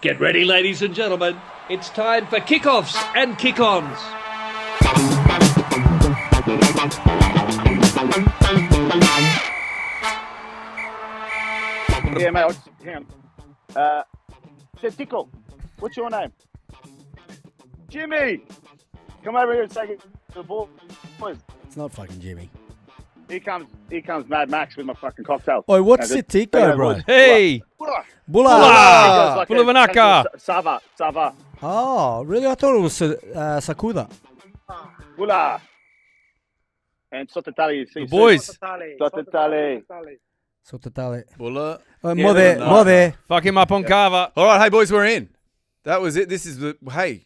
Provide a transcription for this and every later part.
Get ready, ladies and gentlemen. It's time for kickoffs and kick-ons. Yeah, mate, hang on. Said Tickle, what's your name? Jimmy! Come over here and say it to the boys. It's not fucking Jimmy. Here comes Mad Max with my fucking cocktail. Oi, what's it, Tico, bro? Hey! Bula! Bula! Bula Vanaka! Sava. Oh, really? I thought it was Sakuda. Bula! And Sotatali. The boys. Sotatali. Sotatale. Bulla. Mother. Fuck him up on Carver. All right, hey boys, we're in. That was it. This is the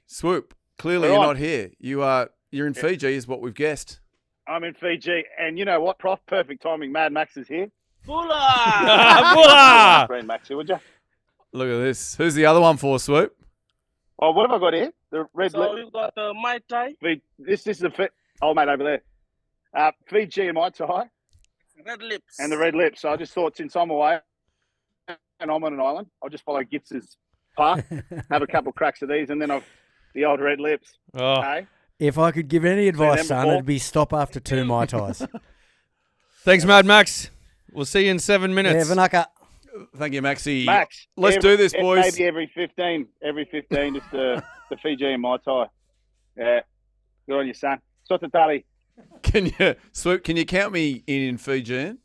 Swoop. Clearly We're you're on. not here. You're in Fiji, is what we've guessed. I'm in Fiji, and you know what, Prof? Perfect timing. Mad Max is here. Bula! Bring Max here, would you? Look at this. Who's the other one for, Swoop? Oh, what have I got here? The red So lip. we've got the Mai Tai, This is the old mate over there. Fiji and Mai Tai. Red Lips. And the red lips. So I just thought, since I'm away and I'm on an island, I'll just follow Gits's path, have a couple cracks of these, and then the old red lips. Oh. Okay. If I could give any advice, them son, before? it'd be stop after 2 Mai Tais. Thanks, Mad Max. We'll see you in 7 Yeah, minutes. Vanaka. Thank you, Maxie. Max. Let's do this, boys. Maybe every 15, just the Fiji and Mai Tai. Yeah. Good on you, son. Sotatali. Swoop, can you count me in Fijian?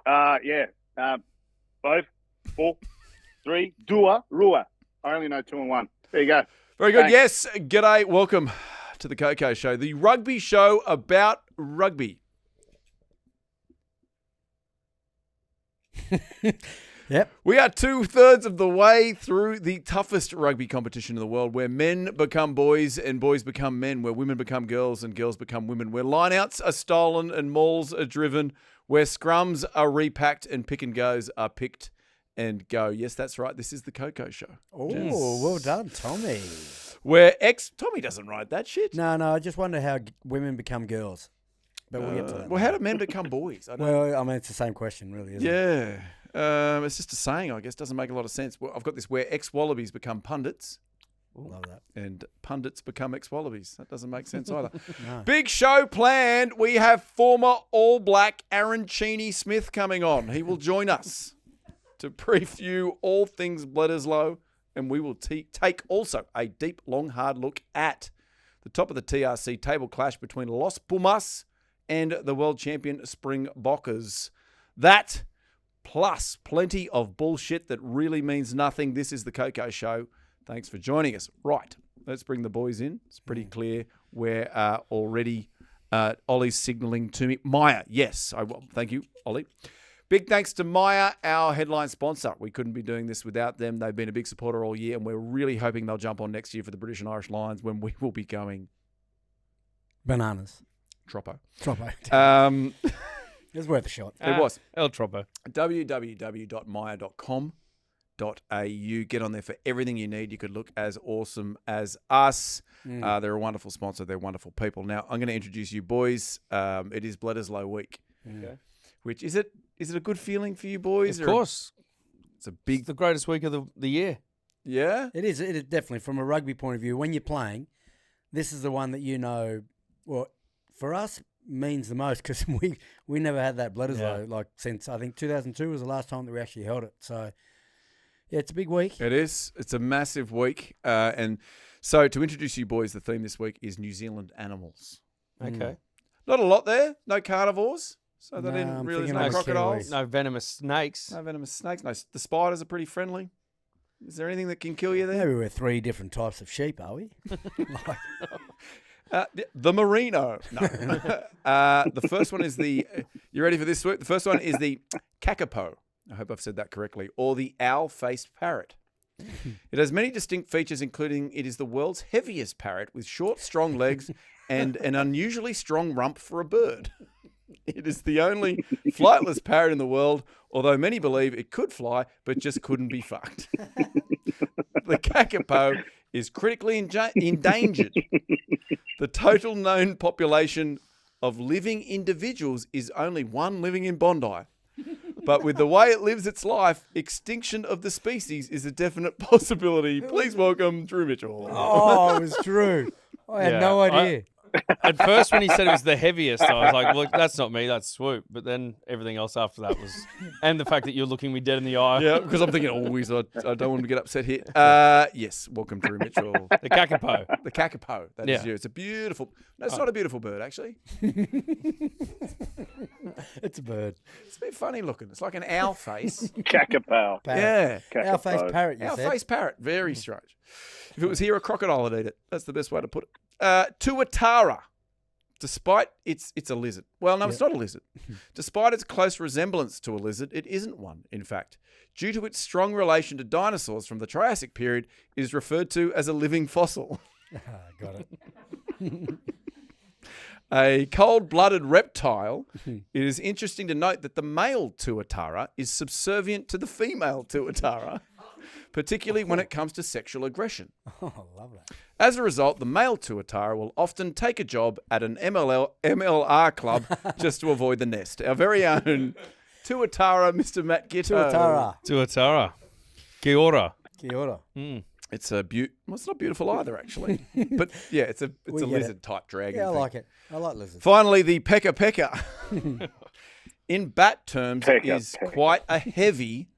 Yeah. 5, 4, 3, Dua, Rua. I only know 2 and 1. There you go. Very good. Thanks. Yes. G'day. Welcome to the KOKO Show, the rugby show about rugby. Yep. We are 2/3 of the way through the toughest rugby competition in the world, where men become boys and boys become men, where women become girls and girls become women, where lineouts are stolen and mauls are driven, where scrums are repacked and pick and goes are picked and go. Yes, that's right. This is the KOKO Show. Oh, well done, Tommy. Where Tommy doesn't write that shit. No, I just wonder how women become girls. But we'll get to that. Well, how do men become boys? I don't Well, I mean, it's the same question, really, isn't it? Yeah. It's just a saying, I guess. Doesn't make a lot of sense. Well, I've got this where ex-Wallabies become pundits Love that. and pundits become ex-Wallabies. That doesn't make sense either. No. Big show planned. We have former All Black Aaron Nuggy Smith coming on. He will join us to preview all things Bledisloe, and we will take also a deep, long, hard look at the top of the TRC table clash between Los Pumas and the world champion Springbokkers. That plus plenty of bullshit that really means nothing. This is the KOKO Show. Thanks for joining us. Right, let's bring the boys in. It's pretty clear we're already Ollie's signalling to me. MYER, yes. Thank you, Ollie. Big thanks to MYER, our headline sponsor. We couldn't be doing this without them. They've been a big supporter all year, and we're really hoping they'll jump on next year for the British and Irish Lions when we will be going Bananas. Troppo. It was worth a shot. It was. El Troppo. www.myer.com.au. Get on there for everything you need. You could look as awesome as us. They're a wonderful sponsor. They're wonderful people. Now, I'm going to introduce you boys. It is Bledisloe week. Okay. Which, is it a good feeling for you boys? Of course. It's a big... The greatest week of the year. Yeah? It is definitely, from a rugby point of view, when you're playing, this is the one that you know, well, for us, means the most because we never had that Bledisloe since I think 2002 was the last time that we actually held it. So yeah, it's a big week. It is. It's a massive week. And so to introduce you boys, the theme this week is New Zealand animals. Okay. Not a lot there. No carnivores. So they No, didn't I'm really, there's thinking no of crocodiles. Kiwis. No venomous snakes. No venomous snakes. No, the spiders are pretty friendly. Is there anything that can kill you there? Maybe we're 3 different types of sheep, are we? The merino. No. The first one is the... You ready for this, Swoop? The first one is the kakapo. I hope I've said that correctly. Or the owl-faced parrot. It has many distinct features, including it is the world's heaviest parrot with short, strong legs and an unusually strong rump for a bird. It is the only flightless parrot in the world, although many believe it could fly, but just couldn't be fucked. The kakapo is critically endangered. The total known population of living individuals is only one living in Bondi. But with the way it lives its life, extinction of the species is a definite possibility. Please welcome Drew Mitchell. Oh, it was Drew. I had no idea. At first, when he said it was the heaviest, I was like, look, that's not me, that's Swoop. But then everything else after that was... And the fact that you're looking me dead in the eye. Yeah, because I'm thinking always, I don't want to get upset here. Yes, welcome Drew Mitchell. The kakapo. The kakapo. That is you. It's a beautiful... No, it's not a beautiful bird, actually. It's a bird. It's a bit funny looking. It's like an owl face. Kakapo. Yeah. Our face parrot, you Our said. face parrot. Very strange. If it was here, a crocodile would eat it. That's the best way to put it. Tuatara. Despite it's a lizard. Well, no, it's not a lizard. Despite its close resemblance to a lizard, it isn't one, in fact. Due to its strong relation to dinosaurs from the Triassic period, it is referred to as a living fossil. Got it. A cold-blooded reptile, it is interesting to note that the male tuatara is subservient to the female tuatara, particularly when it comes to sexual aggression. Oh, I love that. As a result, the male tuatara will often take a job at an MLR club just to avoid the nest. Our very own tuatara, Mr. Matt Gitto. Tuatara. Kia ora. Kia ora. It's a well, it's not beautiful either, actually. But yeah, it's a lizard-type dragon. Yeah, I thing. like it. I like lizards. Finally, the peka peka. In bat terms, is quite a heavy.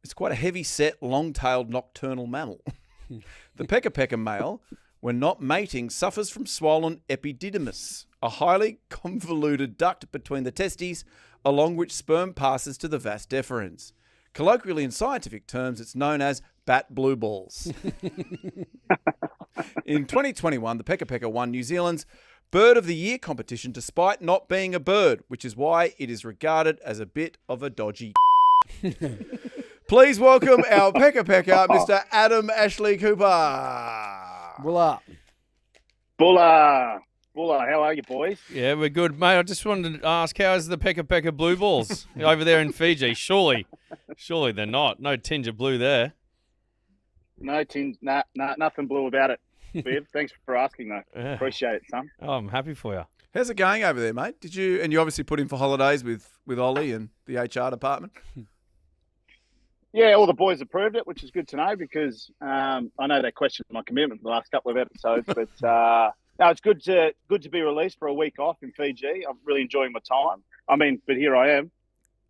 It's quite a heavy-set, long-tailed nocturnal mammal. The peka peka male, when not mating, suffers from swollen epididymis, a highly convoluted duct between the testes, along which sperm passes to the vas deferens. Colloquially, in scientific terms, it's known as bat blue balls. In 2021, the peka peka won New Zealand's Bird of the Year competition despite not being a bird, which is why it is regarded as a bit of a dodgy. Please welcome our peka peka, Mr. Adam Ashley Cooper. Bulla. Bulla. How are you, boys? Yeah, we're good, mate. I just wanted to ask, how's the peka peka blue balls over there in Fiji? Surely they're not. No tinge of blue there. No tinge, nothing blue about it. Viv, thanks for asking, though. Yeah. Appreciate it, son. Oh, I'm happy for you. How's it going over there, mate? And you obviously put in for holidays with Ollie and the HR department? Yeah, all the boys approved it, which is good to know because I know they questioned my commitment the last couple of episodes, but no, it's good to be released for a week off in Fiji. I'm really enjoying my time. I mean, but here I am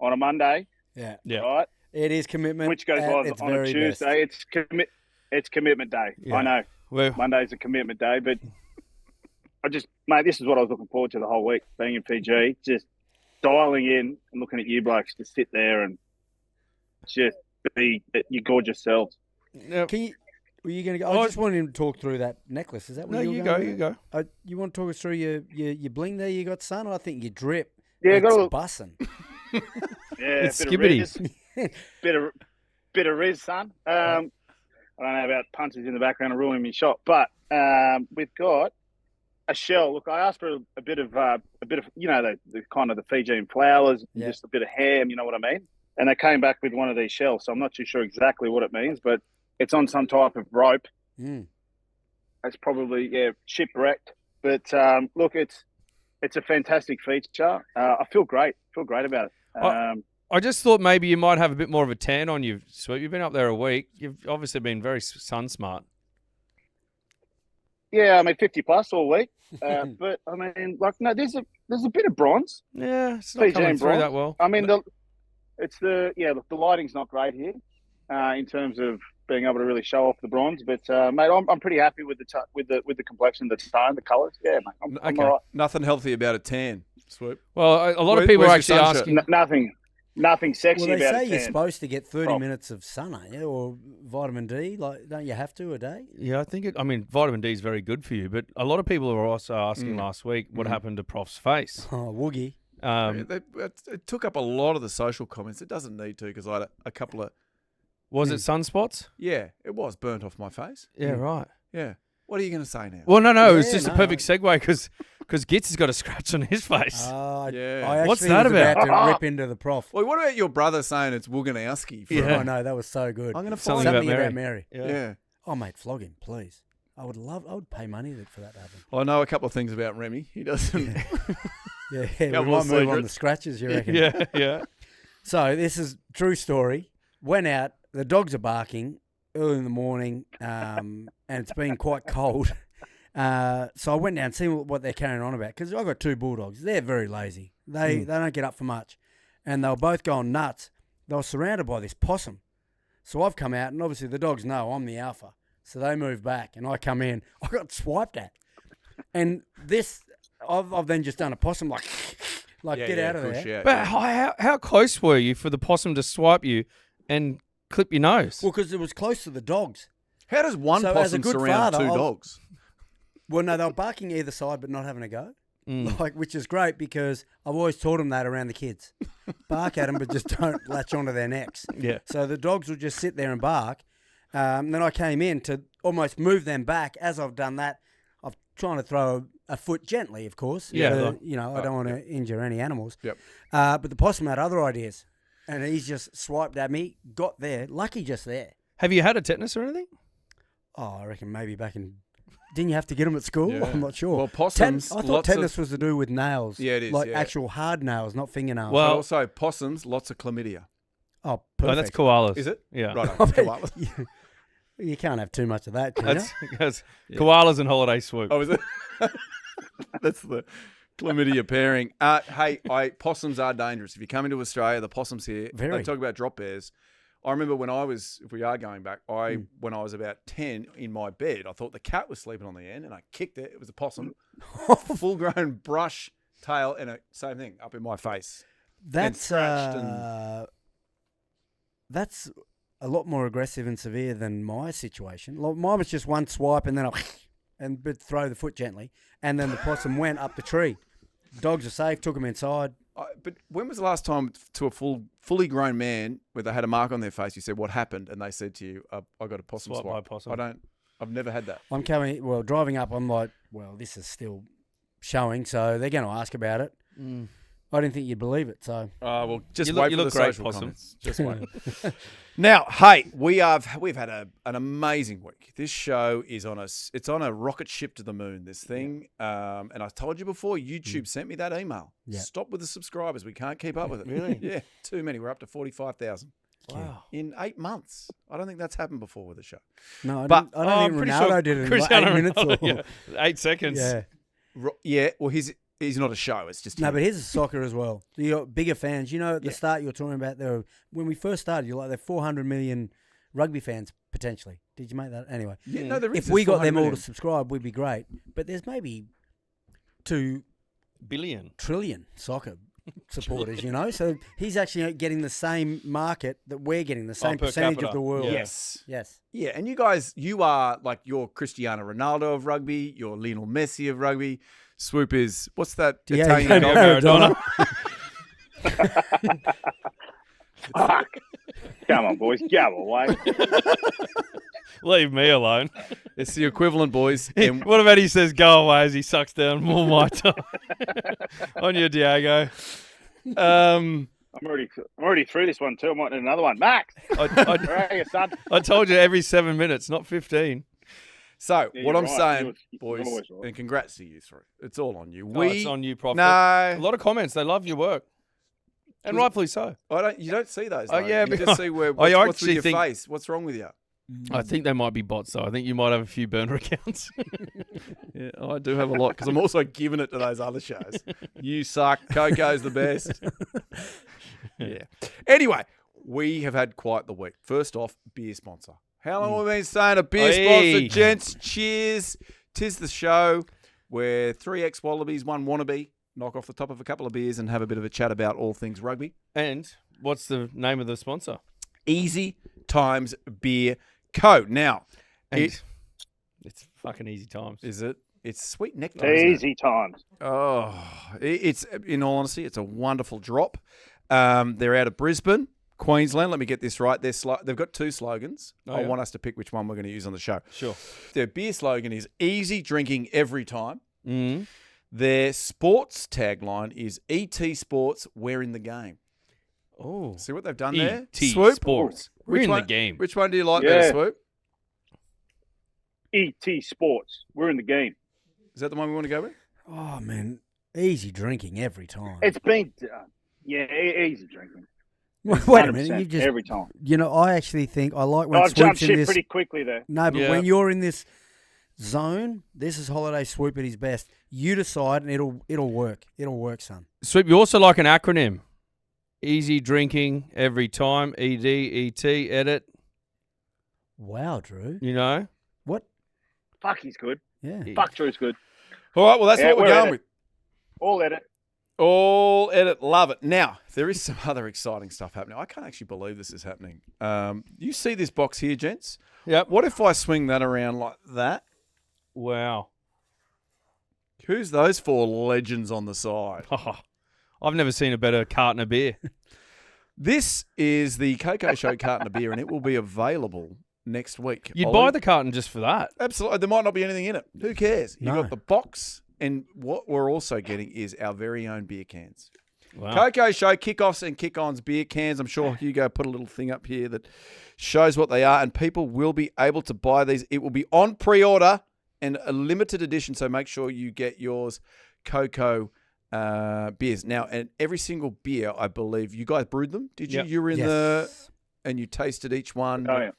on a Monday. Yeah. Right. It is commitment. Which goes on a Tuesday. Best. It's commitment day. Yeah. I know. Well, Monday's a commitment day, but mate, this is what I was looking forward to the whole week, being in Fiji, just dialing in and looking at you blokes to sit there and just be your gorgeous selves. Yep. Were you going to go? I just wanted him to talk through that necklace. Is that what No, you you were go, going you to go. You want to talk us through your bling there you got, son? I think you drip. Yeah, it's got a bussing. Yeah, It's bit skibbity. of riz. bit of riz, son. I don't know about punters in the background and ruining my shot, but we've got a shell. Look, I asked for a bit of you know the kind of the Fijian flowers, and just a bit of ham. You know what I mean? And they came back with one of these shells, so I'm not too sure exactly what it means, but it's on some type of rope. It's probably shipwrecked, but look, it's a fantastic feature. I feel great. About it. I just thought maybe you might have a bit more of a tan on you, Swoop. You've been up there a week. You've obviously been very sun smart. Yeah, I mean 50 plus all week, but I mean, like, no, there's a bit of bronze. Yeah, it's not coming through that well. I mean, the lighting's not great here in terms of being able to really show off the bronze. But mate, I'm pretty happy with the complexion, the tone, the colours. Yeah, mate, I'm all right. Nothing healthy about a tan, Swoop. Well, a lot of people are actually asking. Nothing sexy well, they about say it. you're supposed to get 30 minutes of sun, aren't you? Or vitamin D. Like, don't you have to a day? Yeah, I think vitamin D is very good for you. But a lot of people were also asking last week what happened to Prof's face. Oh, woogie. It took up a lot of the social comments. It doesn't need to because I had a couple of... Was it sunspots? Yeah, it was burnt off my face. Yeah, right. Yeah. What are you going to say now? Well, no, it was just a perfect segue because Gits has got a scratch on his face. Yeah. I What's actually that was about? to rip into the prof. Well, what about your brother saying it's Woganowski? Yeah. Oh, no, that was so good. I'm going to Something find about Mary. Yeah. Oh, mate, flog him, please. I would pay money for that to happen. I know a couple of things about Remy. He doesn't... Yeah, we Couple might of move on secrets. the scratches, you reckon? Yeah. So this is true story. Went out. The dogs are barking early in the morning, and it's been quite cold. So I went down and see what they're carrying on about, because I've got 2 bulldogs. They're very lazy. They don't get up for much, and they were both going nuts. They were surrounded by this possum. So I've come out, and obviously the dogs know I'm the alpha. So they move back, and I come in. I got swiped at, and this I've then just done a possum like get out of there. Yeah, But how close were you for the possum to swipe you and clip your nose? Well, because it was close to the dogs. How does one So as a possum good surround father, 2 dogs? Well, no, they were barking either side, but not having a go. Mm. Which is great, because I've always taught them that around the kids. Bark at them, but just don't latch onto their necks. Yeah. So the dogs will just sit there and bark. Then I came in to almost move them back. As I've done that, I'm trying to throw a foot gently, of course. Yeah. I don't want to injure any animals. Yep. But the possum had other ideas, and he's just swiped at me, got there, lucky just there. Have you had a tetanus or anything? Oh, I reckon maybe back in... Didn't you have to get them at school? Yeah. I'm not sure. Well, possums, I thought lots tetanus of- was to do with nails. Yeah, it is, Like yeah. actual hard nails, not fingernails. Well- But also, possums, lots of chlamydia. Oh, Oh, perfect. that's koalas. Is it? Yeah. Right. I mean, Koalas. you can't have too much of that, can you? That's koalas and holiday swoop. Oh, is it? That's the chlamydia pairing. Hey, possums are dangerous. If you come into Australia, the possums here, Very. they talk about drop bears. I remember when if we are going back, when I was about 10 in my bed, I thought the cat was sleeping on the end, and I kicked it. It was a possum. Full-grown brush, tail, and same thing, up in my face. That's scratched that's a lot more aggressive and severe than my situation. Like, mine was just one swipe, and then but throw the foot gently, and then the possum went up the tree. Dogs are safe. Took them inside. But when was the last time to a fully grown man where they had a mark on their face, you said, what happened? And they said to you, I got a possum Swipe by swipe. possum. I've never had that. I'm driving up. I'm like, well, this is still showing, so they're going to ask about it. I didn't think you'd believe it, so. Well, just You wait look for the great, social possum. comments. Just wait. Now, hey, we've had an amazing week. This show is it's on a rocket ship to the moon, this thing. And I told you before, YouTube sent me that email. Yeah. Stop with the subscribers. We can't keep up with it. Really? Yeah, too many. We're up to 45,000. Wow. In 8 months. I don't think that's happened before with the show. No, But- I don't think Ronaldo did it in like 8 minutes. Or, yeah. 8 seconds. yeah. Yeah, well, he's not a show. It's just No, him. but here's soccer as well. You're bigger fans. You know, at the start you were talking about when we first started, you're like, there are 400 million rugby fans potentially. Did you make that? Anyway, Yeah, no, there is. if we got 400 them all million. to subscribe, we'd be great. But there's maybe 2 Billion. trillion soccer supporters, you know? So he's actually getting the same market that we're getting, the same per percentage capita. of the world. Yeah. Yes. Yes. Yeah, and you guys, you are like you're Cristiano Ronaldo of rugby, you're Lionel Messi of rugby. Swoop is, what's that Diego Italian guy? Maradona. Fuck. Come on, boys. Go away. Leave me alone. It's the equivalent, boys. And What about he says go away as he sucks down more my time? On you, Diego. I'm already through this one too. I might need another one. Max, where are you, son? I told you every 7 minutes, not 15. so, Yeah, what you're I'm right. saying, You're boys, always right. and congrats to you three. It's all on you. Oh, it's on you, Prof. No, A lot of comments. They love your work. And rightfully so. you don't see those. Oh, though. yeah, you but- just see where I what's with actually your think- face. What's wrong with you? I think they might be bots, though. I think you might have a few burner accounts. Yeah, I do have a lot because I'm also giving it to those other shows. You suck. Coco's the best. Yeah. Anyway, we have had quite the week. First off, beer sponsor. How long have we been saying a beer Hey. sponsor, gents? Cheers. 'Tis the show where 3 ex-Wallabies, 1 wannabe, knock off the top of a couple of beers and have a bit of a chat about all things rugby. And what's the name of the sponsor? Easy Times Beer Co. Now, And it's fucking easy times. is it? It's sweet nectar. isn't it? Easy times. Oh, it's in all honesty, it's a wonderful drop. They're out of Brisbane, Queensland. Let me get this right. They've got 2 slogans. Oh, I yeah. want us to pick which one we're going to use on the show. Sure. Their beer slogan is easy drinking every time. Mm. Their sports tagline is ET Sports, we're in the game. Oh. See what they've done there? ET Swoop? Sports. We're Which in one- the game. Which one do you like Yeah. better, Swoop? ET Sports. We're in the game. Is that the one we want to go with? Oh, man. Easy drinking every time. It's been done. Yeah, easy drinking. Wait a minute, you just every time. You know, I actually think I like when I've jumped Swoop's in ship this. pretty quickly there. No, but Yeah. when you're in this zone, this is Holiday Swoop at his best. You decide, and it'll work. It'll work, son. Swoop, you also like an acronym. Easy drinking every time. ED, ET, edit. Wow, Drew. You know? What? Fuck, he's good. Yeah. Fuck, Drew's good. All right, well, that's what we're going edit. with. All edit. All edit. Love it. Now, there is some other exciting stuff happening. I can't actually believe this is happening. You see this box here, gents? Yep. What if I swing that around like that? Wow. Who's those four legends on the side? I've never seen a better carton of beer. This is the KOKO Show carton of beer, and it will be available next week. You'd Ollie? buy the carton just for that. Absolutely. There might not be anything in it. Who cares? You No. got the box, and what we're also getting is our very own beer cans. Wow. KOKO Show kickoffs and kick-ons beer cans. I'm sure Hugo put a little thing up here that shows what they are, and people will be able to buy these. It will be on pre-order and a limited edition, so make sure you get yours KOKO beers. Now, and every single beer, I believe, you guys brewed them, did you? Yep. You were in Yes. and you tasted each one. Oh, yeah.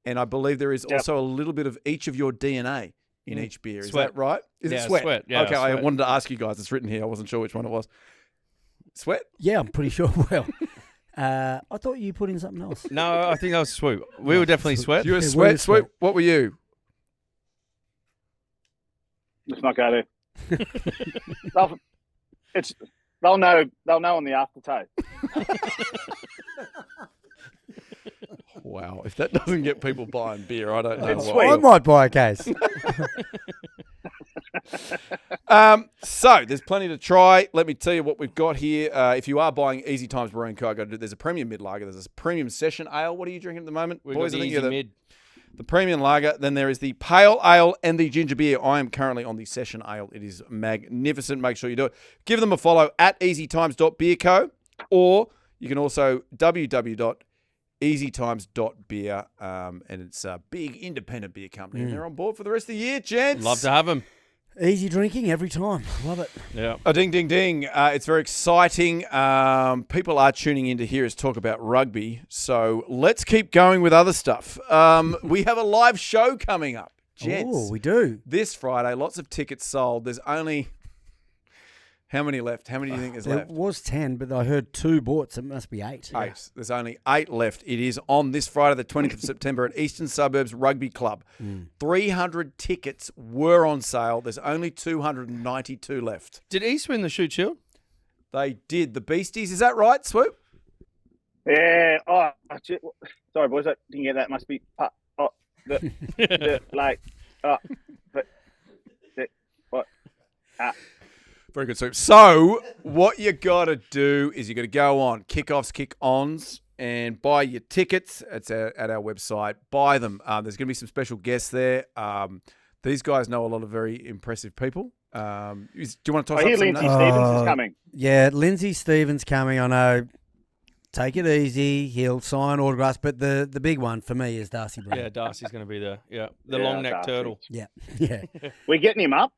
And I believe there is Yep. also a little bit of each of your DNA in each beer. Is Sweat. that right? Is Yeah, it sweat? sweat. Yeah, okay, I sweat. wanted to ask you guys. It's written here. I wasn't sure which one it was. Sweat? Yeah, I'm pretty sure. Well, I thought you put in something else. No, I think that was Swoop. We were definitely Sweat. You were Yeah, sweat. we're Sweat. Sweat. What were you? Let's not go there. They'll know on the aftertaste. Wow. If that doesn't get people buying beer, I don't know It's what. sweet. I might buy a case. So there's plenty to try. Let me tell you what we've got here. If you are buying Easy Times Brewing Co., there's a premium mid lager. There's a premium session ale. What are you drinking at the moment, We've boys? got I the think easy you're mid. the premium lager. Then there is the pale ale and the ginger beer. I am currently on the session ale. It is magnificent. Make sure you do it. Give them a follow at easytimes.beerco, or you can also www.easytimes.beer, and it's a big independent beer company. And they're on board for the rest of the year, gents. Love to have him. Easy drinking every time. Love it. Yeah. Oh, ding, ding, ding. It's very exciting. People are tuning in to hear us talk about rugby. So let's keep going with other stuff. We have a live show coming up, gents. Oh, we do. This Friday, lots of tickets sold. There's only... How many left? How many do you think is There left? was 10, but I heard 2 bought, so it must be 8. 8. There's only 8 left. It is on this Friday, the 20th of September at Eastern Suburbs Rugby Club. 300 tickets were on sale. There's only 292 left. Did East win the Shoot Shield? They did. The Beasties. Is that right, Swoop? Yeah. Oh, sorry, boys. I didn't get that. Must be. Very good, Swoop. So what you got to do is you got to go on Kickoffs, Kick-Ons, and buy your tickets. It's at our website. Buy them. There's going to be some special guests there. These guys know a lot of very impressive people. Do you want to toss I hear up some Lindsay names? Stevens is coming. Yeah, Lindsay Stevens coming. I know. Take it easy. He'll sign autographs, but the big one for me is Darcy Brown. Yeah, Darcy's going to be there. Yeah, the Yeah, long neck Darcy. turtle. Yeah. Yeah. We're getting him up.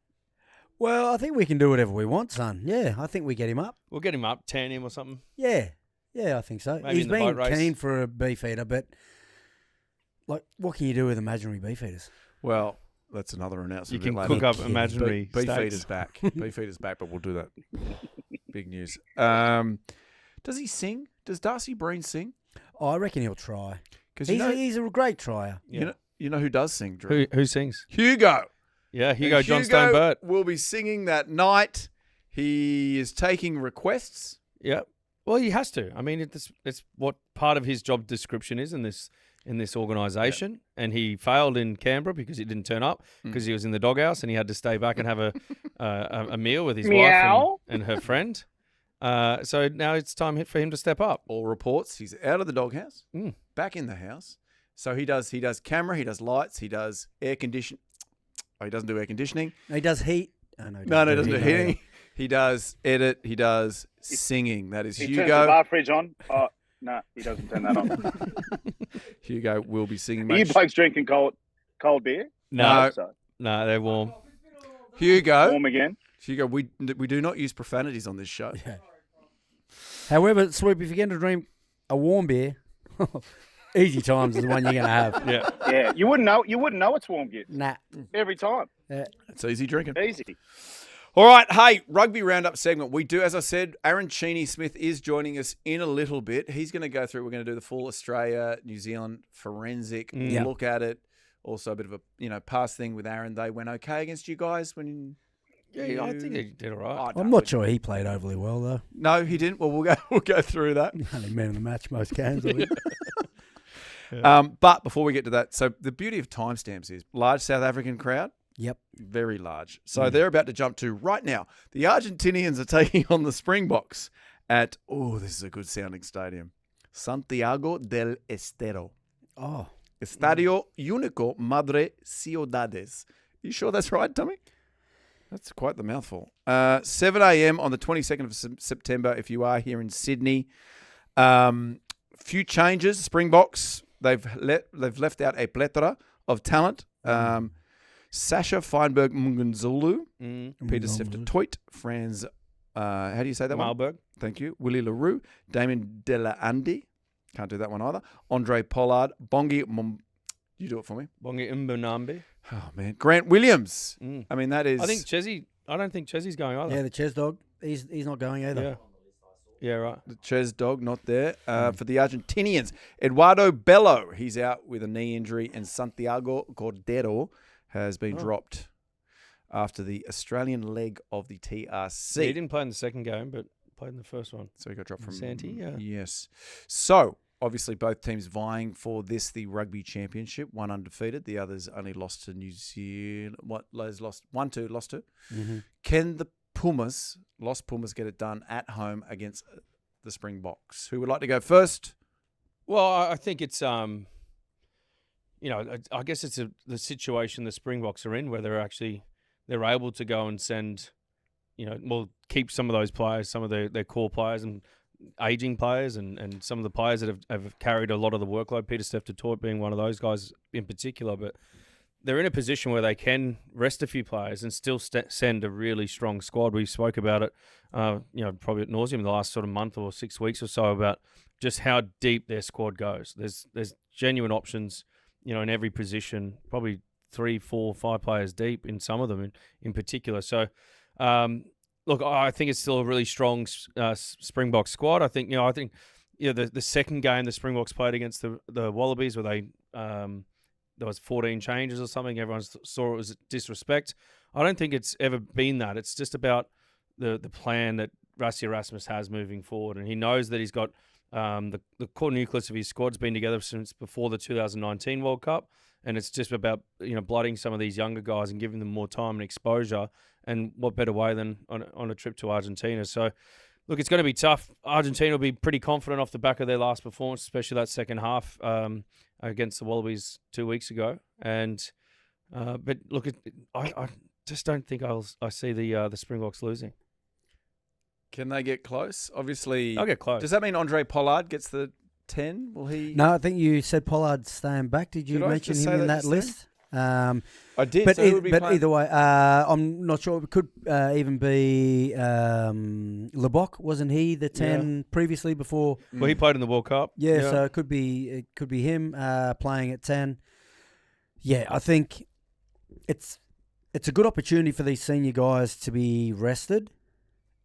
Well, I think we can do whatever we want, son. Yeah, I think we get him up. We'll get him up, tan him or something. Yeah. Yeah, I think so. Maybe He's in the boat been race. keen for a beef eater, but like, what can you do with imaginary beef eaters? Well, that's another announcement. You a bit can later. cook up imaginary Beef steaks. Eater's back. Beef Eater's back, but we'll do that. Big news. Does he sing? Does Darcy Breen sing? Oh, I reckon he'll try. Because He's a great trier. Yeah. you know who does sing, Drew? Who sings? Hugo. Yeah, Hugo And Johnstone Burt. will be singing that night. He is taking requests. Yeah. Well, he has to. I mean, it's what part of his job description is in this organisation. And he failed in Canberra because he didn't turn up because he was in the doghouse and he had to stay back and have a meal with his wife Meow. and her friend. So now it's time for him to step up. All reports he's out of the doghouse, Mm. back in the house. So he does camera, he does lights, he does air condition. Oh, he doesn't do air conditioning. He does heat. Oh, no, He doesn't do heating. He does edit. He does singing. That is He turns the Hugo. bar fridge on. Oh, no, he doesn't turn that on. Hugo will be singing. Are you mate. blokes drinking cold beer? No. So, No, they're warm. Hugo. warm again. Hugo, we do not use profanities on this show. Yeah. However, Swoop, if you're going to drink a warm beer, easy times is the one you're going to have. Yeah. Yeah, you wouldn't know it's warm, Gits. Nah. Every time. It's easy drinking. Easy. All right, hey, Rugby Roundup segment. We do, as I said, Aaron Nuggy Smith is joining us in a little bit. He's going to go through, we're going to do the full Australia, New Zealand forensic look at it. Also a bit of a, past thing with Aaron. They went okay against you guys when Yeah, I think he did all right. I'm not sure he played overly well, though. No, he didn't. Well, we'll go through that. Only man of the match most games. I think. But before we get to that, so the beauty of timestamps is large South African crowd. Yep. Very large. So they're about to jump to right now. The Argentinians are taking on the Springboks at, this is a good sounding stadium, Santiago del Estero. Oh. Estadio Único Madre Ciudades. You sure that's right, Tommy? That's quite the mouthful. 7 a.m. on the 22nd of September if you are here in Sydney. Few changes. Springboks, they've left out a plethora of talent. Sasha Feinberg Mungunzulu, Peter Stefter-Toit, Franz, how do you say that one? Marburg. Thank you. Willie LaRue, Damien Delaandi, can't do that one either. Andre Pollard, Bongi, you do it for me. Bongi Mbonambi. Oh, man. Grant Williams. I mean, that is... I don't think Chessy's going either. Yeah, the Ches dog. He's not going either. Yeah. Yeah, right. The Ches dog, not there. For the Argentinians, Eduardo Bello, he's out with a knee injury, and Santiago Cordero has been dropped after the Australian leg of the TRC. Yeah, he didn't play in the second game, but played in the first one. So he got dropped from Santi, yeah. Yes. So, obviously, both teams vying for the Rugby Championship. One undefeated, the others only lost to New Zealand. Lost two. Mm-hmm. Can the lost Pumas, get it done at home against the Springboks? Who would like to go first? Well, I think it's I guess it's the situation the Springboks are in, where they're able to go and send, keep some of those players, some of their core players and aging players, and some of the players that have carried a lot of the workload. Peter Stefter-Toit being one of those guys in particular, but they're in a position where they can rest a few players and still send a really strong squad. We spoke about it, probably at nauseum in the last sort of month or 6 weeks or so about just how deep their squad goes. There's genuine options, in every position, probably 3, 4, 5 players deep in some of them in particular. So, look, I think it's still a really strong Springbok squad. I think the second game the Springboks played against the Wallabies, where they there was 14 changes or something. Everyone saw it was disrespect. I don't think it's ever been that. It's just about the plan that Rassie Erasmus has moving forward, and he knows that he's got the core nucleus of his squad's been together since before the 2019 World Cup, and it's just about blooding some of these younger guys and giving them more time and exposure. And what better way than on a trip to Argentina? So, look, it's going to be tough. Argentina will be pretty confident off the back of their last performance, especially that second half against the Wallabies 2 weeks ago. And but look, I just don't think I see the Springboks losing. Can they get close? Obviously, They'll get close. Does that mean Andre Pollard gets the 10? Will he? No, I think you said Pollard's staying back. Did you mention him in that list? I did. But, so who would be but playing? either way, I'm not sure. It could even be Lebok. Wasn't he the 10 previously before? Well, he played in the World Cup. Yeah, so it could be him playing at 10. Yeah, I think it's a good opportunity for these senior guys to be rested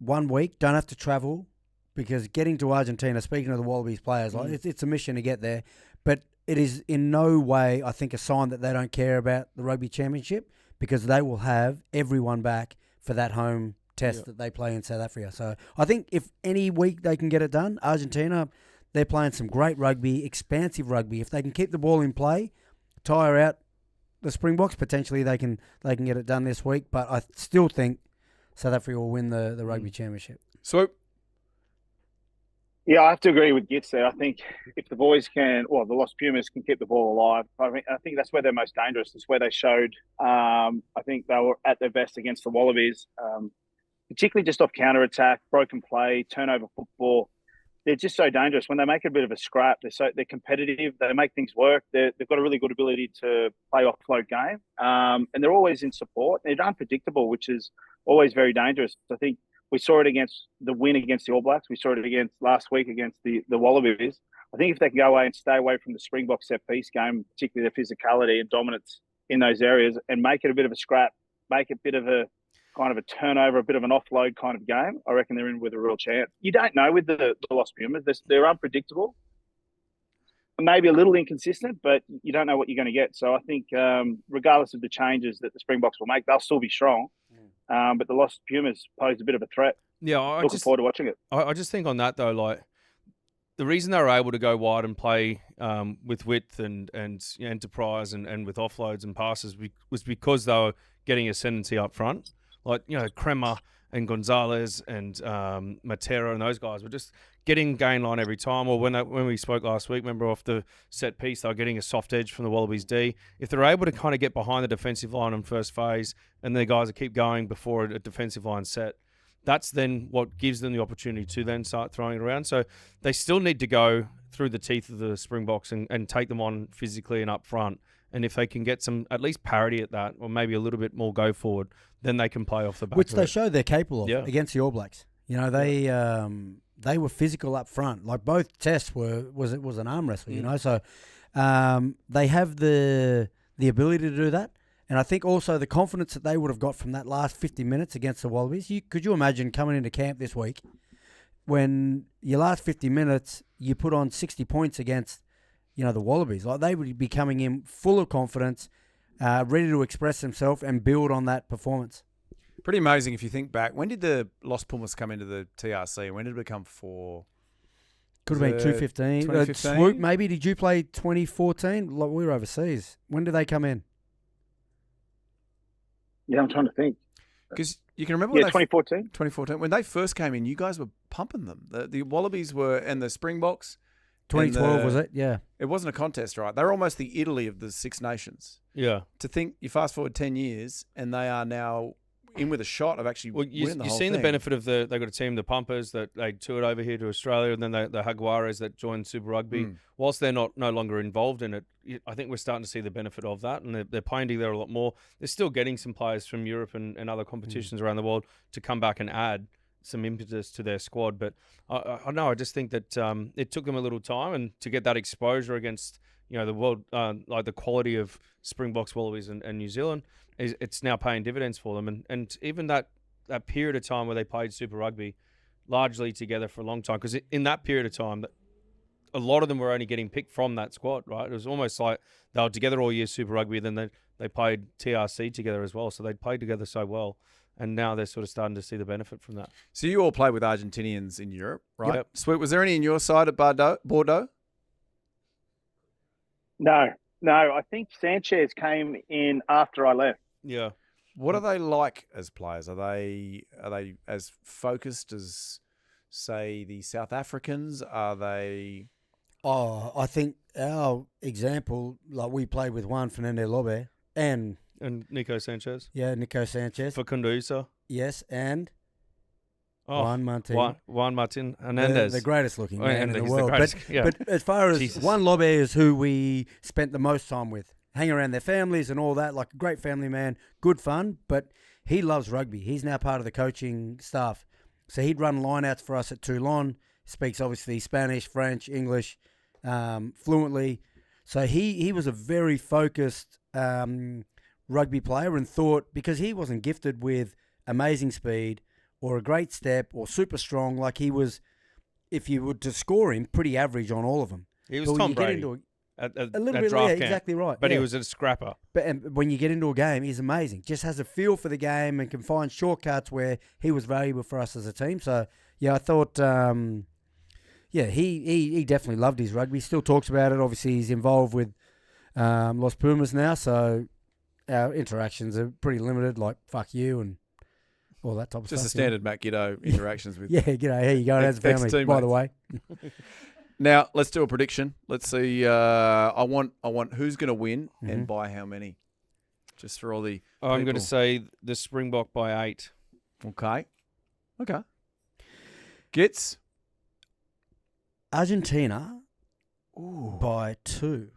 1 week. Don't have to travel, because getting to Argentina, speaking of the Wallabies players, it's a mission to get there. But it is in no way, I think, a sign that they don't care about the Rugby Championship, because they will have everyone back for that home test that they play in South Africa. So I think if any week they can get it done, Argentina, they're playing some great rugby, expansive rugby. If they can keep the ball in play, tire out the Springboks, potentially they can get it done this week. But I still think South Africa will win the Rugby Championship. Swoop. Yeah, I have to agree with Gits there. I think if the boys the Lost Pumas can keep the ball alive, I think that's where they're most dangerous. It's where they showed, I think they were at their best against the Wallabies, particularly just off counter-attack, broken play, turnover football. They're just so dangerous. When they make a bit of a scrap, they're competitive, they make things work. They've got a really good ability to play offload game, and they're always in support. They're unpredictable, which is always very dangerous. I think we saw it against the win against the All Blacks. We saw it against last week against the Wallabies. I think if they can go away and stay away from the Springbok set piece game, particularly the physicality and dominance in those areas, and make it a bit of a scrap, make it a bit of a kind of a turnover, a bit of an offload kind of game, I reckon they're in with a real chance. You don't know with the Los Pumas. They're unpredictable, maybe a little inconsistent, but you don't know what you're going to get. So I think regardless of the changes that the Springboks will make, they'll still be strong. But the Los Pumas posed a bit of a threat. Yeah, Looking forward to watching it. I just think on that, though, like, the reason they were able to go wide and play with width and enterprise and with offloads and passes was because they were getting ascendancy up front. Like, Kremer and Gonzalez and Matera and those guys were just getting gain line every time. Or when we spoke last week, remember, off the set piece, they were getting a soft edge from the Wallabies D. If they're able to kind of get behind the defensive line in first phase and the guys that keep going before a defensive line set, that's then what gives them the opportunity to then start throwing it around. So they still need to go through the teeth of the Springboks and take them on physically and up front. And if they can get some at least parity at that, or maybe a little bit more go forward, then they can play off the back. Which of they it. showed they're capable of against the All Blacks. They were physical up front. Like both tests was an arm wrestle. So they have the ability to do that. And I think also the confidence that they would have got from that last 50 minutes against the Wallabies. Could you imagine coming into camp this week when your last 50 minutes you put on 60 points against, the Wallabies? Like, they would be coming in full of confidence, ready to express themselves and build on that performance. Pretty amazing if you think back. When did the Los Pumas come into the TRC? When did it become 4? Could have been 2015. 2015? Swoop, maybe. Did you play 2014? Like, we were overseas. When did they come in? Yeah, I'm trying to think. Because you can remember when 2014. 2014. When they first came in, you guys were pumping them. The Wallabies were, and the Springboks. 2012 was it? Yeah. It wasn't a contest, right? They were almost the Italy of the Six Nations. Yeah. To think, you fast forward 10 years, and they are now in with a shot of actually winning the whole thing. You've seen the benefit of they got a team, the Pumpers, that they toured over here to Australia, and then the Jaguares that joined Super Rugby. Whilst they're no longer involved in it, I think we're starting to see the benefit of that, and they're playing together a lot more. They're still getting some players from Europe and other competitions around the world to come back and add some impetus to their squad. But I know, I just think that it took them a little time, and to get that exposure against the world, like the quality of Springboks, Wallabies, and New Zealand, it's now paying dividends for them. And even that period of time where they played Super Rugby largely together for a long time, because in that period of time, a lot of them were only getting picked from that squad, right? It was almost like they were together all year Super Rugby, then they played TRC together as well. So they'd played together so well. And now they're sort of starting to see the benefit from that. So you all play with Argentinians in Europe, right? Yep. Swoop, was there any in your side at Bordeaux? No. I think Sanchez came in after I left. Yeah. What are they like as players? Are they as focused as, say, the South Africans? Are they? Oh, I think our example, like we played with Juan Fernando Lobe and Nico Sanchez. Yeah, Nico Sanchez. Facundo Issa. Yes, and Juan Martin. Juan Martin Hernandez. The greatest looking man in the he's world. But as far as Juan Lobe is who we spent the most time with, hang around their families and all that, like a great family man, good fun, but he loves rugby. He's now part of the coaching staff. So he'd run lineouts for us at Toulon, speaks obviously Spanish, French, English, fluently. So he was a very focused rugby player, and thought, because he wasn't gifted with amazing speed or a great step or super strong, like he was, if you were to score him, pretty average on all of them. He was Tom Brady at a little bit, draft yeah, camp, exactly right. But yeah. he was a scrapper. But when you get into a game, he's amazing. Just has a feel for the game and can find shortcuts where he was valuable for us as a team. So, yeah, I thought, he definitely loved his rugby. Still talks about it. Obviously, he's involved with Los Pumas now, so our interactions are pretty limited, like fuck you and all that type of stuff. Just the standard Matt Giddo interactions with. Yeah, g'day, how you going? How's the family, by the way? Now, let's do a prediction. Let's see. I want who's going to win and by how many. Just for all the I'm going to say the Springbok by 8. Okay. Gits? Argentina by 2.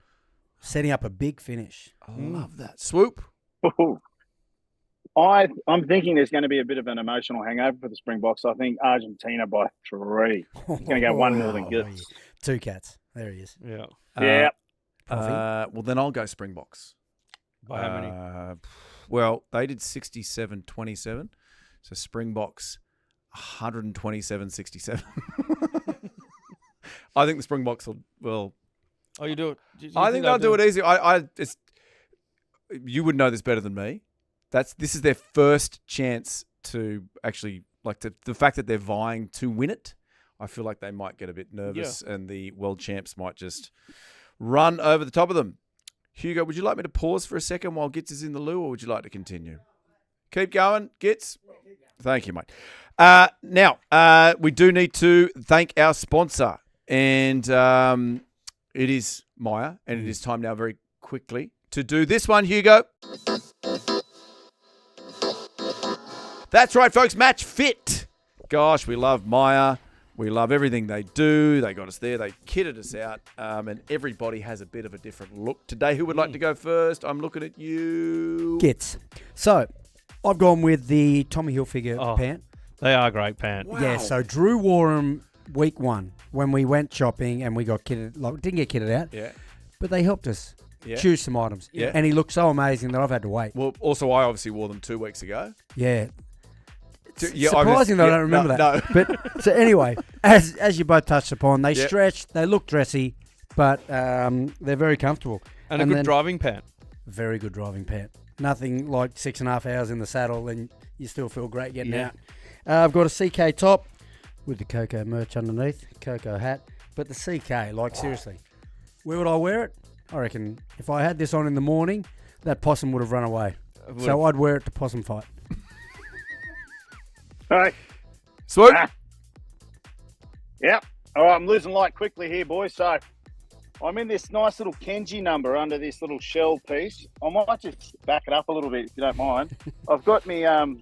Setting up a big finish. I love that. Swoop? I'm thinking there's going to be a bit of an emotional hangover for the Springboks. I think Argentina by 3. It's going to go one more than Gits. 2 cats. There he is. Yeah. Yeah. Well, then I'll go Springboks. By how many? Well, they did 67-27. So Springboks 127-67. I think the Springboks will. Oh, you do it. I think they'll do it easy. You would know this better than me. This is their first chance to actually the fact that they're vying to win it. I feel like they might get a bit nervous, and the world champs might just run over the top of them. Hugo, would you like me to pause for a second while Gits is in the loo, or would you like to continue? Keep going, Gits. Thank you, mate. Now, we do need to thank our sponsor, and it is MYER, and it is time now very quickly to do this one, Hugo. That's right, folks, Match Fit. Gosh, we love MYER. We love everything they do. They got us there. They kitted us out. And everybody has a bit of a different look. Today, who would like to go first? I'm looking at you. Gits. So, I've gone with the Tommy Hilfiger pant. They are great pants. Wow. Yeah, so Drew wore them week 1 when we went shopping and we got kitted. Didn't get kitted out, but they helped us choose some items. Yeah. And he looked so amazing that I've had to wait. Well, also, I obviously wore them 2 weeks ago. Yeah. Yeah, Surprising that I don't remember that. No. But so anyway, as you both touched upon, they stretch, they look dressy, but they're very comfortable. And a good driving pant. Very good driving pant. Nothing like 6.5 hours in the saddle and you still feel great getting out. I've got a CK top with the KOKO merch underneath, KOKO hat. But the CK, seriously, where would I wear it? I reckon if I had this on in the morning, that possum would have run away. So I'd wear it to possum fight. All right. Swoop. Yep. All right, I'm losing light quickly here, boys. So I'm in this nice little Kenji number under this little shell piece. I might just back it up a little bit if you don't mind. I've got my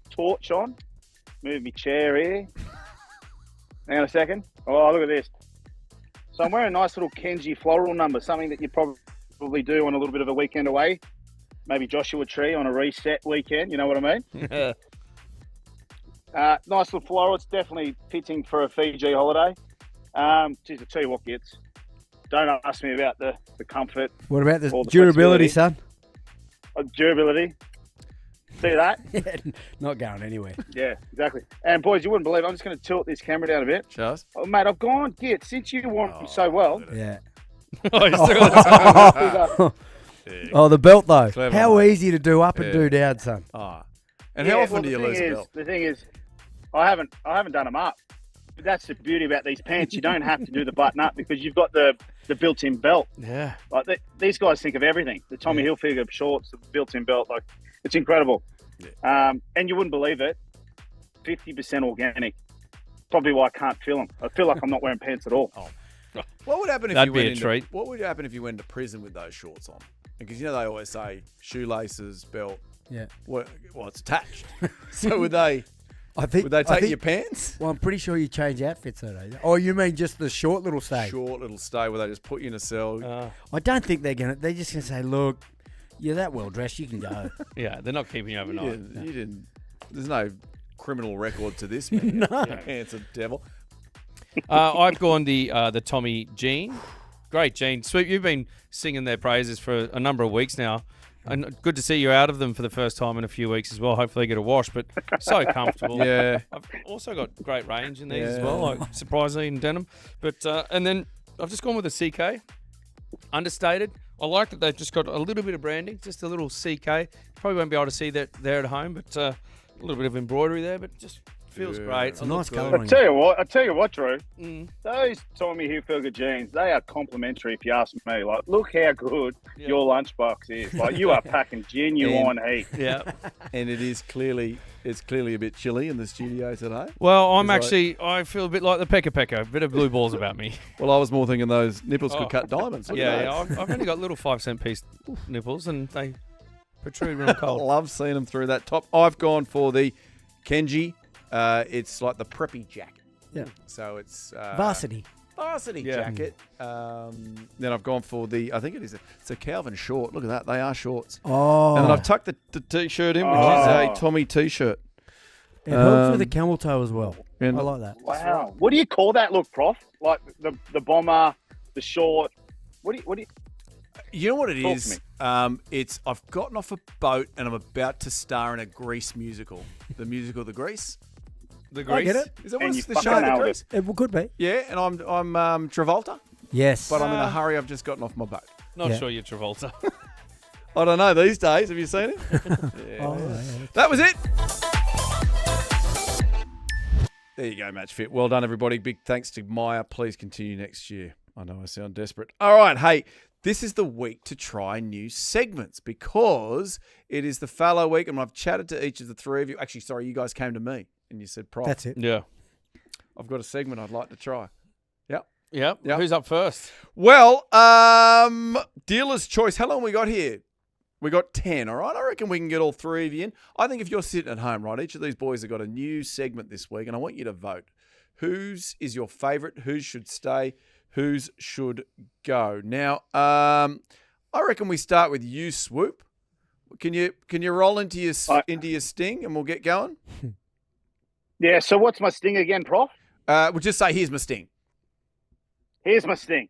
torch on. Move my chair here. Hang on a second. Oh, look at this. So I'm wearing a nice little Kenji floral number, something that you probably do on a little bit of a weekend away. Maybe Joshua Tree on a reset weekend, you know what I mean? Yeah. Nice little floral. It's definitely fitting for a Fiji holiday. Geez, I'll tell you what, Gits. Don't ask me about the comfort. What about the or the durability, son? Durability. See that? Yeah, not going anywhere. Yeah, exactly. And boys, you wouldn't believe it. I'm just going to tilt this camera down a bit. Charles? Oh, mate, I've gone, Gits, since you want me so well. Yeah. Oh, you still got Oh, the belt, though. Clever, How mate. easy to do up and do down, son. And how often do you lose a belt? The thing is, I haven't done them up. But that's the beauty about these pants. You don't have to do the button up because you've got the built-in belt. Yeah. Like these guys think of everything. The Tommy Hilfiger shorts, the built-in belt, it's incredible. Yeah. And you wouldn't believe it, 50% organic. Probably why I can't feel them. I feel like I'm not wearing pants at all. What would happen if That'd you be went a treat. What would happen if you went to prison with those shorts on? Because they always say shoelaces, belt. Yeah. Well, it's attached. So would they take your pants? Well, I'm pretty sure you change outfits, though. Don't you? Oh, you mean just the short little stay? Short little stay where they just put you in a cell. I don't think they're just going to say, look, you're that well dressed, you can go. Yeah, they're not keeping you overnight. You didn't. There's no criminal record to this, man. No. Handsome devil. I've gone the Tommy jean. Great jean. Swoop, you've been singing their praises for a number of weeks now. And good to see you out of them for the first time in a few weeks as well. Hopefully get a wash, but so comfortable. Yeah. I've also got great range in these as well, surprisingly in denim. But and then I've just gone with a CK. Understated. I like that they've just got a little bit of branding, just a little CK. Probably won't be able to see that there at home, but a little bit of embroidery there, but just feels great. It's a nice good. colour. I tell you what, Drew. Those Tommy Hilfiger jeans, they are complimentary if you ask me. Look how good your lunchbox is. You are packing genuine heat. Yeah. And it's clearly a bit chilly in the studio today. Well, I feel a bit like the Pecker, a bit of blue balls about me. Well, I was more thinking those nipples could cut diamonds. I've only got little 5-cent piece nipples and they protrude real I cold. love seeing them through that top. I've gone for the Kenji. It's like the preppy jacket. Yeah. So it's Varsity jacket. Then I've gone for I think it's a Calvin short. Look at that. They are shorts. Oh. And then I've tucked the T-shirt in, which is a Tommy T-shirt. It helps with the camel toe as well. I like that. Wow. What do you call that look, Prof? Like the bomber the short. What do you? You know what it Talk to is? me. It's I've gotten off a boat and I'm about to star in a Grease musical. The musical The Grease. The I Grease. get it. Is that And what you it's the fucking show? The nailed Grease? It could be. Yeah, and I'm Travolta, Yes. but I'm in a hurry. I've just gotten off my boat. Not Yeah. sure you're Travolta. I don't know these days. Have you seen it? Oh, yeah. That was it. There you go, Match Fit. Well done, everybody. Big thanks to MYER. Please continue next year. I know I sound desperate. All right, hey, this is the week to try new segments because it is the fallow week, and I've chatted to each of the three of you. Actually, sorry, you guys came to me and you said, Prof, That's it. Yeah. I've got a segment I'd like to try. Yep. Yep. Yep. Who's up first? Well, dealer's choice. How long we got here? We got 10, all right? I reckon we can get all three of you in. I think if you're sitting at home, right, each of these boys have got a new segment this week, and I want you to vote. Whose is your favourite? Whose should stay? Whose should go? Now, I reckon we start with you, Swoop. Can you roll into your sting and we'll get going? Yeah. So what's my sting again, Prof? We'll just say, here's my sting. Here's my sting.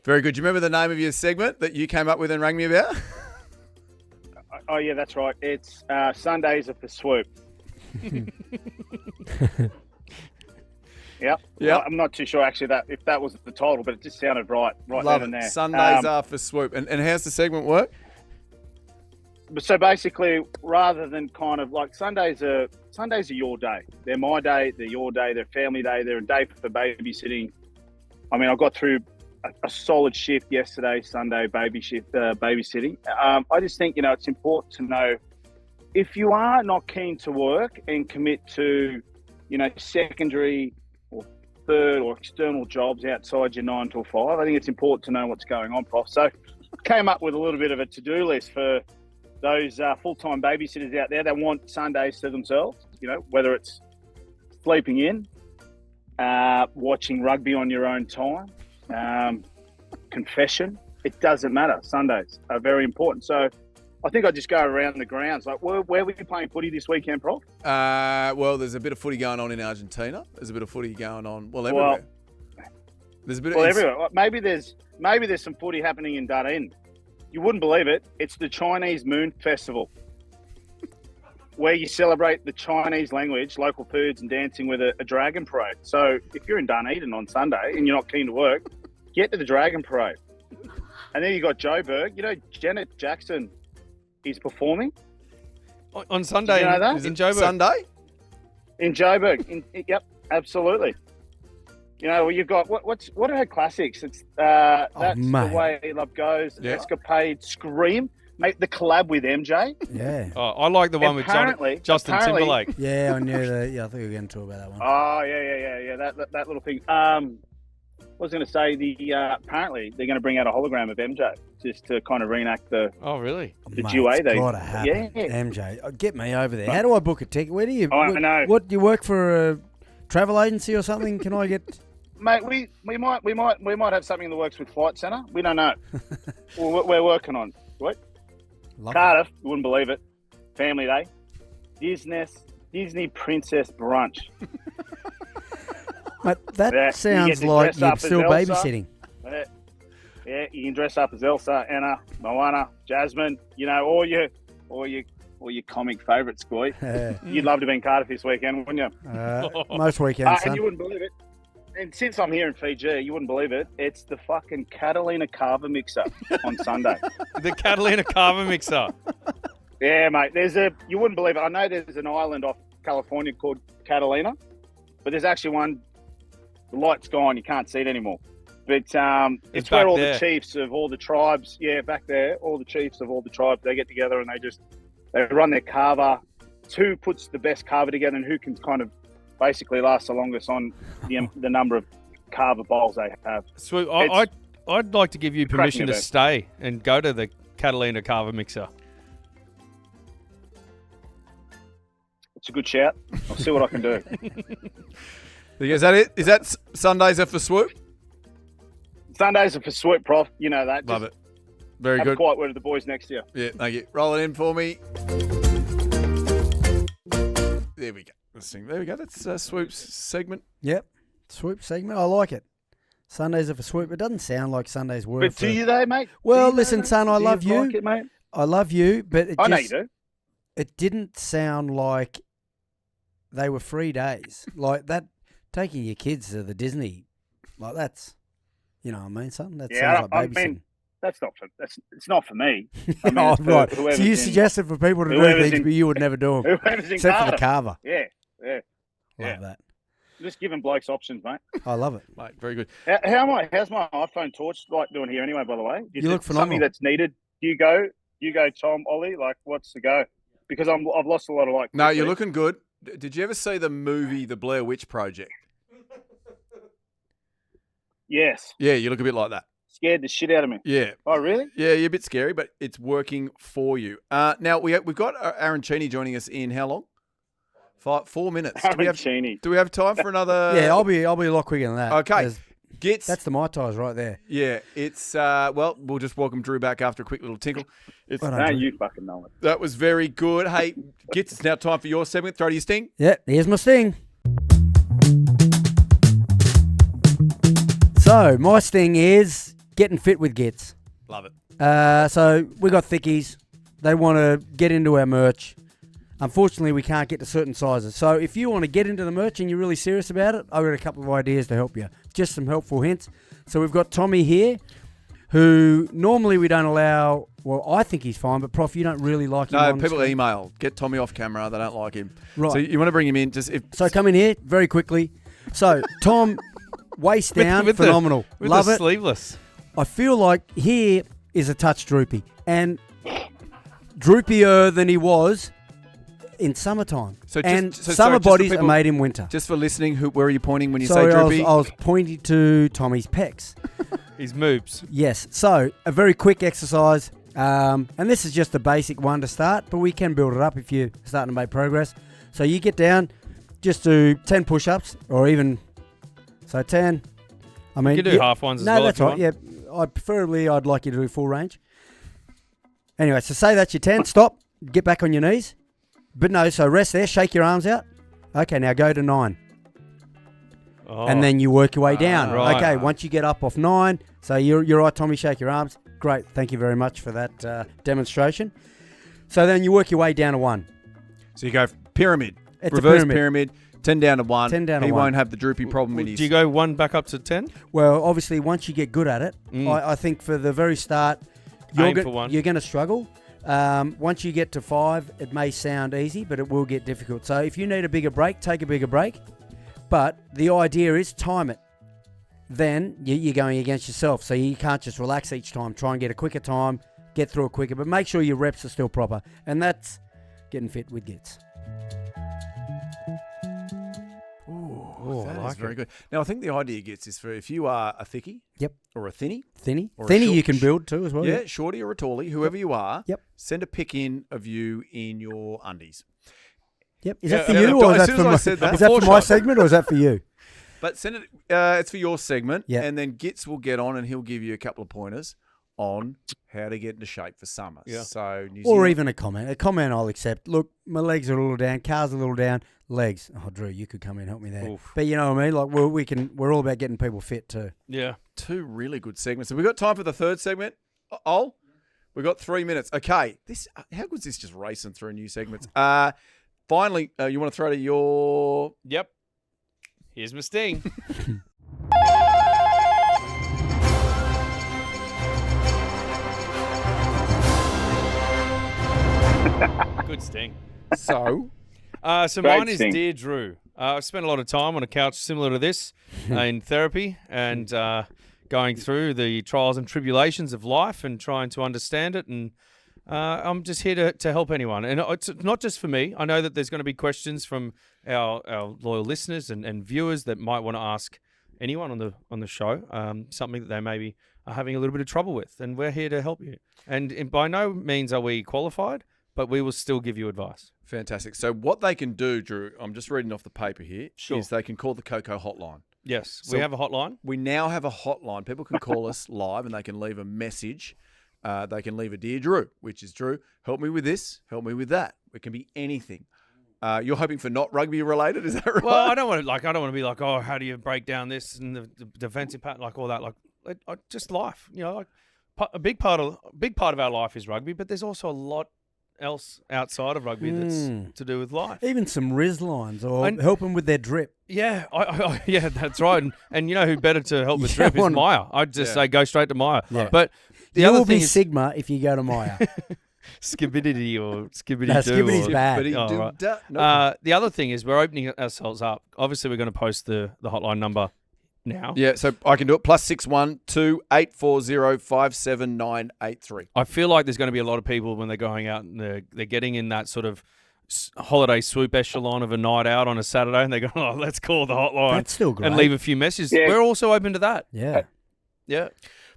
Very good. Do you remember the name of your segment that you came up with and rang me about? Oh yeah, that's right. It's Sundays are for Swoop. Yep. Yep. I'm not too sure actually if that was the title, but it just sounded right Love then it. and there. Sundays are for Swoop. And how's the segment work? So basically, rather than kind of like Sundays are your day. They're my day. They're your day. They're family day. They're a day for babysitting. I mean, I got through a solid shift yesterday, Sunday babysitting. I just think it's important to know if you are not keen to work and commit to secondary or third or external jobs outside your 9 to 5. I think it's important to know what's going on, Prof. So I came up with a little bit of a to-do list for those full-time babysitters out there that want Sundays to themselves, whether it's sleeping in, watching rugby on your own time, confession. It doesn't matter. Sundays are very important. So I think I just go around the grounds. Like, where were you playing footy this weekend, Prof? Well, there's a bit of footy going on in Argentina. There's a bit of footy going on, everywhere. There's a bit everywhere. Maybe there's some footy happening in Dunedin. You wouldn't believe it. It's the Chinese Moon Festival, where you celebrate the Chinese language, local foods, and dancing with a dragon parade. So if you're in Dunedin on Sunday and you're not keen to work, get to the dragon parade. And then you got Joburg. Janet Jackson is performing On Sunday. Did you know that? In Joburg. Sunday? in Joburg. Yep, absolutely. You've got what are her classics? It's That's the mate. Way Love Goes, Yeah. Escapade, Scream, mate, the collab with MJ. Yeah. Oh, I like the one with Justin apparently- Timberlake. Yeah, I knew that. Yeah, I think we were going to talk about that one. Oh yeah. That little thing. I was going to say apparently they're going to bring out a hologram of MJ just to kind of reenact the Oh, really? Mate, duet. it's gotta happen. Yeah. MJ, get me over there. How do I book a ticket? Where do you? I know. What do you work for? A travel agency or something? Can I get? Mate, we might have something in the works with Flight Centre. We don't know. We're working on what? Cardiff, you wouldn't believe it. Family day, Disney Princess brunch. Mate, that Yeah, you sounds get to like dress you're up as still Elsa. babysitting. Yeah, you can dress up as Elsa, Anna, Moana, Jasmine. All your comic favourites, boy. You'd love to be in Cardiff this weekend, wouldn't you? Most weekends, And son. you wouldn't believe it. And since I'm here in Fiji, you wouldn't believe it. It's the fucking Catalina Carver mixer on Sunday. The Catalina Carver mixer. Yeah, mate. You wouldn't believe it. I know there's an island off California called Catalina, but there's actually one. The light's gone. You can't see it anymore. But it's where back all there. the chiefs of all the tribes, back there, all the chiefs of all the tribes, they get together and they run their carver. It's who puts the best carver together and who can kind of basically last the longest on the number of carver bowls they have. Swoop, It's I'd like to give you permission to event. stay and go to the Catalina Carver mixer. It's a good shout. I'll see what I can do. Is that it? Is that Sundays are for Swoop? Sundays are for Swoop, Prof. You know that. Love it. Very Have a good. quiet word with the boys next year. Yeah, thank you. Roll it in for me. There we go. There we go. That's Swoop's segment. Yep. Swoop segment. I like it. Sundays are for Swoop. It doesn't sound like Sundays were But for... do you though, mate? Well, Do you listen, though, son, mate? I Do love you. Like it, mate? I love you, but it I know just, you do. it didn't sound like they were free days. Like that, taking your kids to the Disney, like that's, you know what I mean, son? That Yeah, sounds like I babysitting. mean, it's not for me. I mean, Oh, it's for right. So whoever's you in- suggested for people to do whoever's things, in- but you would never do them. whoever's in Except for the Carver. carver. Yeah. Love Yeah. that. Just giving blokes options, mate. I love it. Mate, very good. How's my iPhone torch light doing here anyway? By the way, You look Something phenomenal. that's needed. You go, Tom, Ollie. Like, what's the go? Because I've lost a lot of like. No, you're looking good. Did you ever see the movie The Blair Witch Project? Yes. Yeah, you look a bit like that. Scared the shit out of me. Yeah. Oh, really? Yeah, you're a bit scary, but it's working for you. Now, we've got Aaron Cheney joining us in how long? 4 minutes. Cheney. Do we have time for another? Yeah, I'll be a lot quicker than that. Okay. There's- Gits. That's the Mai Tais right there. Yeah, it's, well, we'll just welcome Drew back after a quick little tinkle. Well done, No, Drew. you fucking know it. That was very good. Hey, Gits, it's now time for your segment. Throw to your sting. Yeah, here's my sting. So, my sting is getting fit with Gits. Love it. So, we got thickies. They want to get into our merch. Unfortunately, we can't get to certain sizes. So, if you want to get into the merch and you're really serious about it, I've got a couple of ideas to help you. Just some helpful hints. So, we've got Tommy here, who normally we don't allow. Well, I think he's fine, but Prof, you don't really like him. No, on people screen. email. Get Tommy off camera. They don't like him. Right. So you want to bring him in. So come in here very quickly. So Tom, waist down, with phenomenal. With Love the it. sleeveless. I feel like here is a touch droopy and droopier than he was in summertime. So and just- so summer sorry, just for bodies are people- made in winter. Just for listening, where are you pointing when you Sorry, say droopy? I was pointing to Tommy's pecs. His moves. Yes. So a very quick exercise. And this is just a basic one to start, but we can build it up if you're starting to make progress. So you get down, just do 10 push-ups, or even, so 10. I mean, You can do half ones as no, well. that's if you right. want. Yeah, I'd like you to do full range. Anyway, so say that's your 10. Stop. Get back on your knees. But no, so rest there. Shake your arms out. Okay, now go to 9. Oh. And then you work your way down. right. Okay, once you get up off 9, so you're right, Tommy, shake your arms. Great, thank you very much for that demonstration. So then you work your way down to 1. So you go pyramid, It's a reverse pyramid. 10 down to 1. 10 down to he 1. won't have the droopy problem in his. Do you go 1 back up to 10? Well, obviously, once you get good at it, Mm. I think for the very start, Aim for 1. you're going to struggle. Once you get to 5, it may sound easy, but it will get difficult. So if you need a bigger break, take a bigger break. But the idea is time it. Then you're going against yourself. So you can't just relax each time. Try and get a quicker time, get through it quicker. But make sure your reps are still proper. And that's getting fit with Gits. Oh, I that is like very it. good. Now, I think the idea gets is for if you are a thickie Yep. or a thinny, Thinny. Or a Thinny short- you can build too as well. yeah, shorty or a tallie, whoever you are, Yep. send a pic in of you in your undies. Yep. Is Yeah, that for yeah, you as or is that soon for as I my, said that, is that for before my shot. segment or is that for you? But send it, it's for your segment, Yeah. and then Gits will get on and he'll give you a couple of pointers on how to get into shape for summer. Yeah. So New Or Zealand- even a comment. A comment I'll accept. Look, my legs are a little down. Car's a little down. Legs. Oh, Drew, you could come in and help me there. Oof. But you know what I mean? Like, we're all about getting people fit too. Yeah. two really good segments. Have we got time for the third segment? Oh, we got 3 minutes. Okay, this how good's this just racing through new segments? Finally, you want to throw to your Yep. Here's my sting. Good sting. so. So Great mine is sting. Dear Drew. I've spent a lot of time on a couch similar to this in therapy and going through the trials and tribulations of life and trying to understand it. And I'm just here to help anyone. And it's not just for me. I know that there's going to be questions from our loyal listeners and viewers that might want to ask anyone on the show something that they maybe are having a little bit of trouble with. And we're here to help you. And by no means are we qualified, but we will still give you advice. Fantastic. So what they can do, Drew, I'm just reading off the paper here, Sure. is they can call the KOKO Hotline. Yes, So- we have a hotline. We now have a hotline. People can call us live and they can leave a message. They can leave a Dear Drew, which is Drew, help me with this, help me with that. It can be anything. You're hoping for not rugby related, is that right? Well, I don't want to be like, oh, how do you break down this and the defensive pattern, like all that, just life. A big part of our life is rugby, but there's also a lot else outside of rugby that's to do with life. Even some Riz lines or helping with their drip. Yeah, yeah, that's right. And you know who better to help with drip is MYER. I'd just say go straight to MYER. Yeah. But the You'll other be thing is Sigma if you go to MYER. Skibidity or skibidity No, Skibidity's bad. The other thing is we're opening ourselves up. Obviously, we're going to post the hotline number now. Yeah, so I can do it. +61 2 840 57983. I feel like there's going to be a lot of people when they're going out and they're getting in that sort of holiday swoop echelon of a night out on a Saturday, and they go, "Oh, let's call the hotline." That's still great. And leave a few messages. Yeah. We're also open to that. Yeah. Yeah.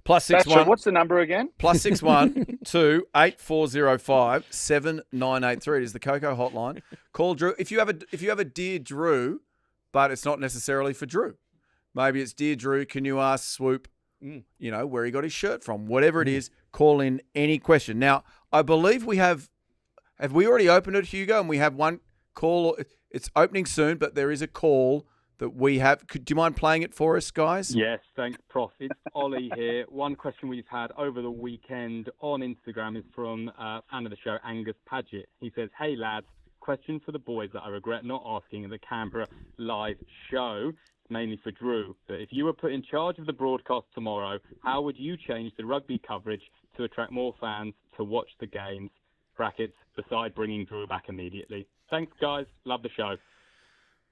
That's true. +61 What's the number again? +61 2 8405 7983. It is the KOKO hotline. Call Drew. If you have a dear Drew, but it's not necessarily for Drew. Maybe it's dear Drew, can you ask Swoop, where he got his shirt from? Whatever it is, call in any question. Now, I believe we have we already opened it, Hugo, and we have one call. It's opening soon, but there is a call that we have. Do you mind playing it for us, guys? Yes, thanks, Prof. It's Ollie here. One question we've had over the weekend on Instagram is from a fan of the show, Angus Paget. He says, "Hey, lads, question for the boys that I regret not asking in the Canberra live show. Mainly for Drew. But if you were put in charge of the broadcast tomorrow, how would you change the rugby coverage to attract more fans to watch the games? Brackets, beside bringing Drew back immediately. Thanks, guys. Love the show."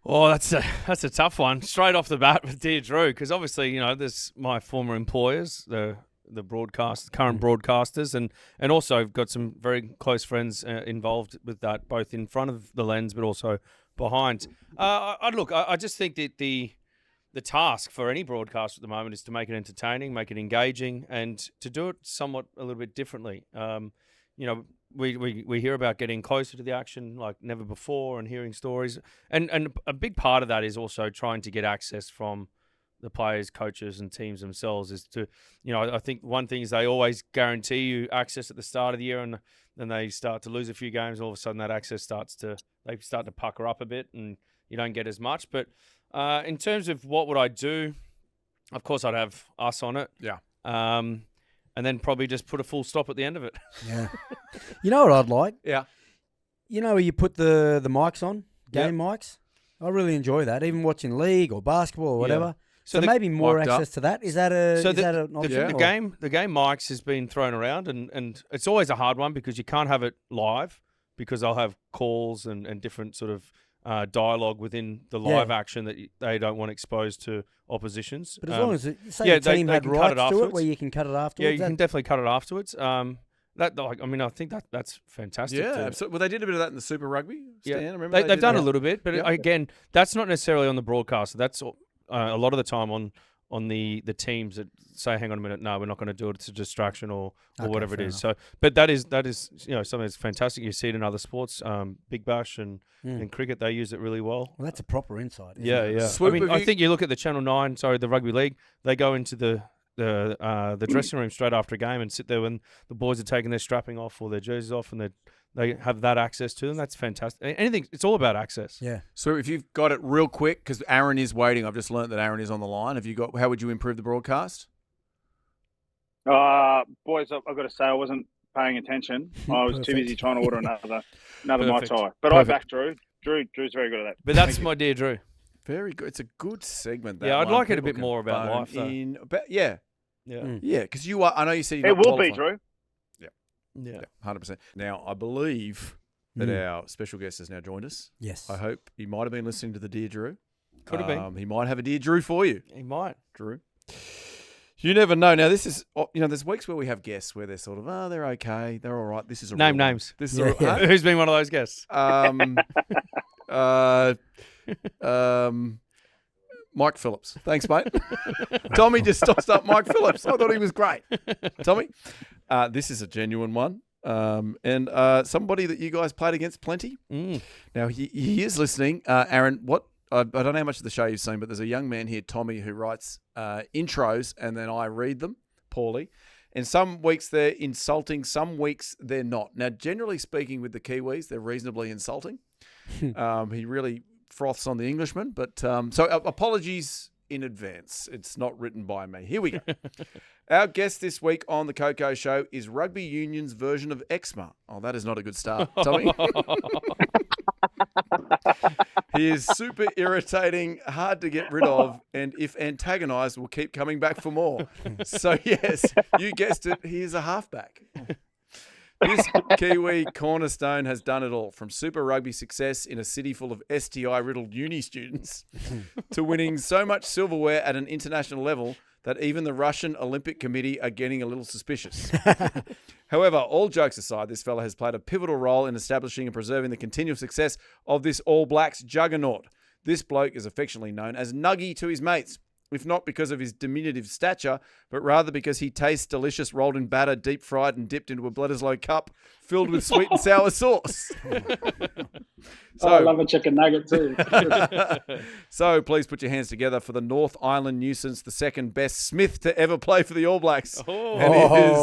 Oh, that's a tough one. Straight off the bat with dear Drew, because obviously, there's my former employers, the current broadcasters, and also got some very close friends involved with that, both in front of the lens, but also behind. I just think that the task for any broadcaster at the moment is to make it entertaining, make it engaging, and to do it somewhat a little bit differently. We hear about getting closer to the action like never before and hearing stories. And a big part of that is also trying to get access from the players, coaches, and teams themselves is to, I think one thing is they always guarantee you access at the start of the year, and then they start to lose a few games. All of a sudden that access start to pucker up a bit and you don't get as much. But in terms of what would I do, of course I'd have us on it. Yeah. And then probably just put a full stop at the end of it. Yeah. You know what I'd like? Yeah. Where you put the mics on, game mics? I really enjoy that, even watching league or basketball or whatever. Yeah. So maybe more mic'd access to that. Is that an option? The game mics has been thrown around, and it's always a hard one because you can't have it live because they'll have calls and different sort of dialogue within the live action that they don't want exposed to oppositions. But as long as the team had rights to it, where you can cut it afterwards. Yeah, you can definitely cut it afterwards. I think that's fantastic. Yeah, absolutely. Well, they did a bit of that in the Super Rugby. Stan, Yeah, remember they've done that? a little bit, but again, that's not necessarily on the broadcaster. That's a lot of the time on the teams that say, hang on a minute, no, we're not going to do it. It's a distraction or whatever it is. Enough. So, but that is something that's fantastic. You see it in other sports, Big Bash and cricket. They use it really well. Well, that's a proper insight. Yeah. Swoop, I think you look at the Channel 9, the Rugby League. They go into the dressing room straight after a game and sit there when the boys are taking their strapping off or their jerseys off, and they have that access to them. That's fantastic. It's all about access. Yeah. So if you've got it real quick, because Aaron is waiting. I've just learnt that Aaron is on the line. How would you improve the broadcast? Boys, I've got to say I wasn't paying attention. I was too busy trying to order another Mai Tai. But I back Drew. Drew's very good at that. But that's my dear Drew. Very good. It's a good segment. Yeah, I'd like it a bit People more can about phone life, though. in. Yeah. Because you are. I know you said you're It not will be, qualifying. Drew. Yeah. 100%. Now, I believe that our special guest has now joined us. Yes. I hope he might have been listening to the Dear Drew. Could have been. He might have a Dear Drew for you. He might. Drew. You never know. Now, this is, there's weeks where we have guests where they're sort of, they're okay, they're all right. This is a Name real one. names. This is Who's been one of those guests? Mike Phillips. Thanks, mate. Tommy just tossed up Mike Phillips. I thought he was great. Tommy, this is a genuine one. And somebody that you guys played against plenty. Now, he is listening. Aaron, I don't know how much of the show you've seen, but there's a young man here, Tommy, who writes intros and then I read them poorly. And some weeks they're insulting, some weeks they're not. Now, generally speaking with the Kiwis, they're reasonably insulting. He really froths on the Englishman. But so apologies in advance. It's not written by me. Here we go. Our guest this week on the KOKO Show is Rugby Union's version of eczema. Oh, that is not a good start, Tommy. He is super irritating, hard to get rid of, and if antagonised, will keep coming back for more. So, yes, you guessed it, he is a halfback. This Kiwi cornerstone has done it all, from Super Rugby success in a city full of STI-riddled uni students to winning so much silverware at an international level that even the Russian Olympic Committee are getting a little suspicious. However, all jokes aside, this fella has played a pivotal role in establishing and preserving the continual success of this All Blacks juggernaut. This bloke is affectionately known as Nuggy to his mates, if not because of his diminutive stature, but rather because he tastes delicious rolled in batter, deep fried and dipped into a Bledisloe Cup filled with sweet and sour sauce. I love a chicken nugget too. So please put your hands together for the North Island nuisance, the second best Smith to ever play for the All Blacks. And it is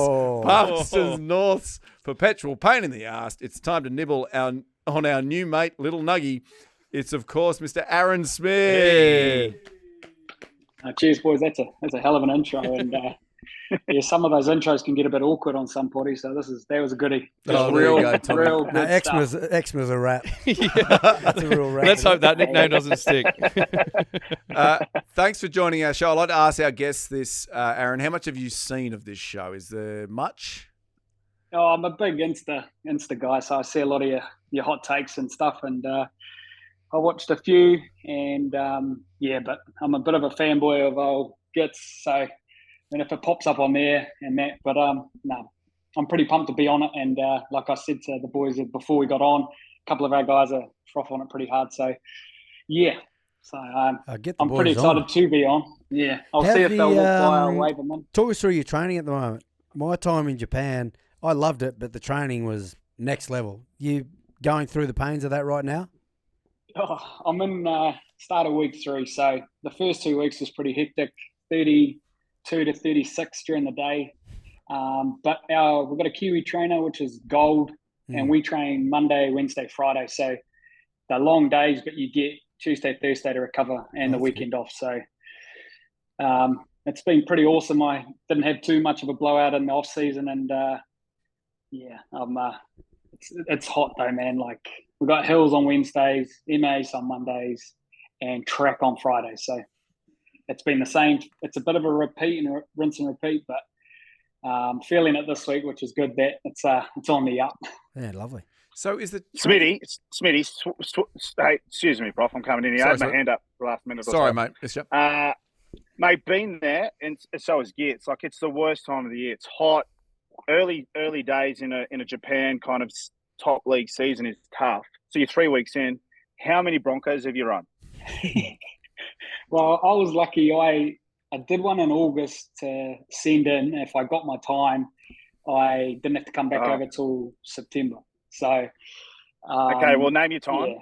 Palmerston North's perpetual pain in the arse. It's time to nibble on our new mate, Little Nuggy. It's, of course, Mr Aaron Smith. Hey. Cheers, boys. That's a hell of an intro, and yeah, some of those intros can get a bit awkward on some potties. So that was a goodie. Oh, there you go, Tommy. Real No, good stuff. eczema's a wrap. Yeah. That's a real wrap. Let's hope that nickname doesn't stick. Thanks for joining our show. I'd like to ask our guests this, Aaron. How much have you seen of this show? Is there much? Oh, I'm a big Insta guy, so I see a lot of your hot takes and stuff, and I watched a few, and but I'm a bit of a fanboy of old Gits, so and if it pops up on there and that, but no, I'm pretty pumped to be on it, and like I said to the boys before we got on, a couple of our guys are froth on it pretty hard, so yeah, so I'm pretty excited to be on. Yeah, I'll see if they'll walk by or wave them in. Talk us through your training at the moment. My time in Japan, I loved it, but the training was next level. You going through the pains of that right now? Oh, I'm in start of week 3, so the first 2 weeks was pretty hectic, 32 to 36 during the day. But we've got a Kiwi trainer, which is gold, and we train Monday, Wednesday, Friday. So they're long days, but you get Tuesday, Thursday to recover and the weekend off. So it's been pretty awesome. I didn't have too much of a blowout in the off season, and it's hot though, man. Like, we've got hills on Wednesdays, MAs on Mondays, and track on Fridays. So it's been the same. It's a bit of a repeat and rinse and repeat, but feeling it this week, which is good that it's on the up. Yeah, lovely. So is the Smitty, hey, excuse me, Prof. I'm coming in here. I had my hand up the last minute. Sorry, mate. Yes, yep. Mate, been there, and so is Gits. Like, it's the worst time of the year. It's hot. Early days in a Japan kind of top league season is tough. So you're 3 weeks in. How many Broncos have you run? Well, I was lucky. I did one in August to send in. If I got my time, I didn't have to come back over till September. So okay, well, name your time. Yeah.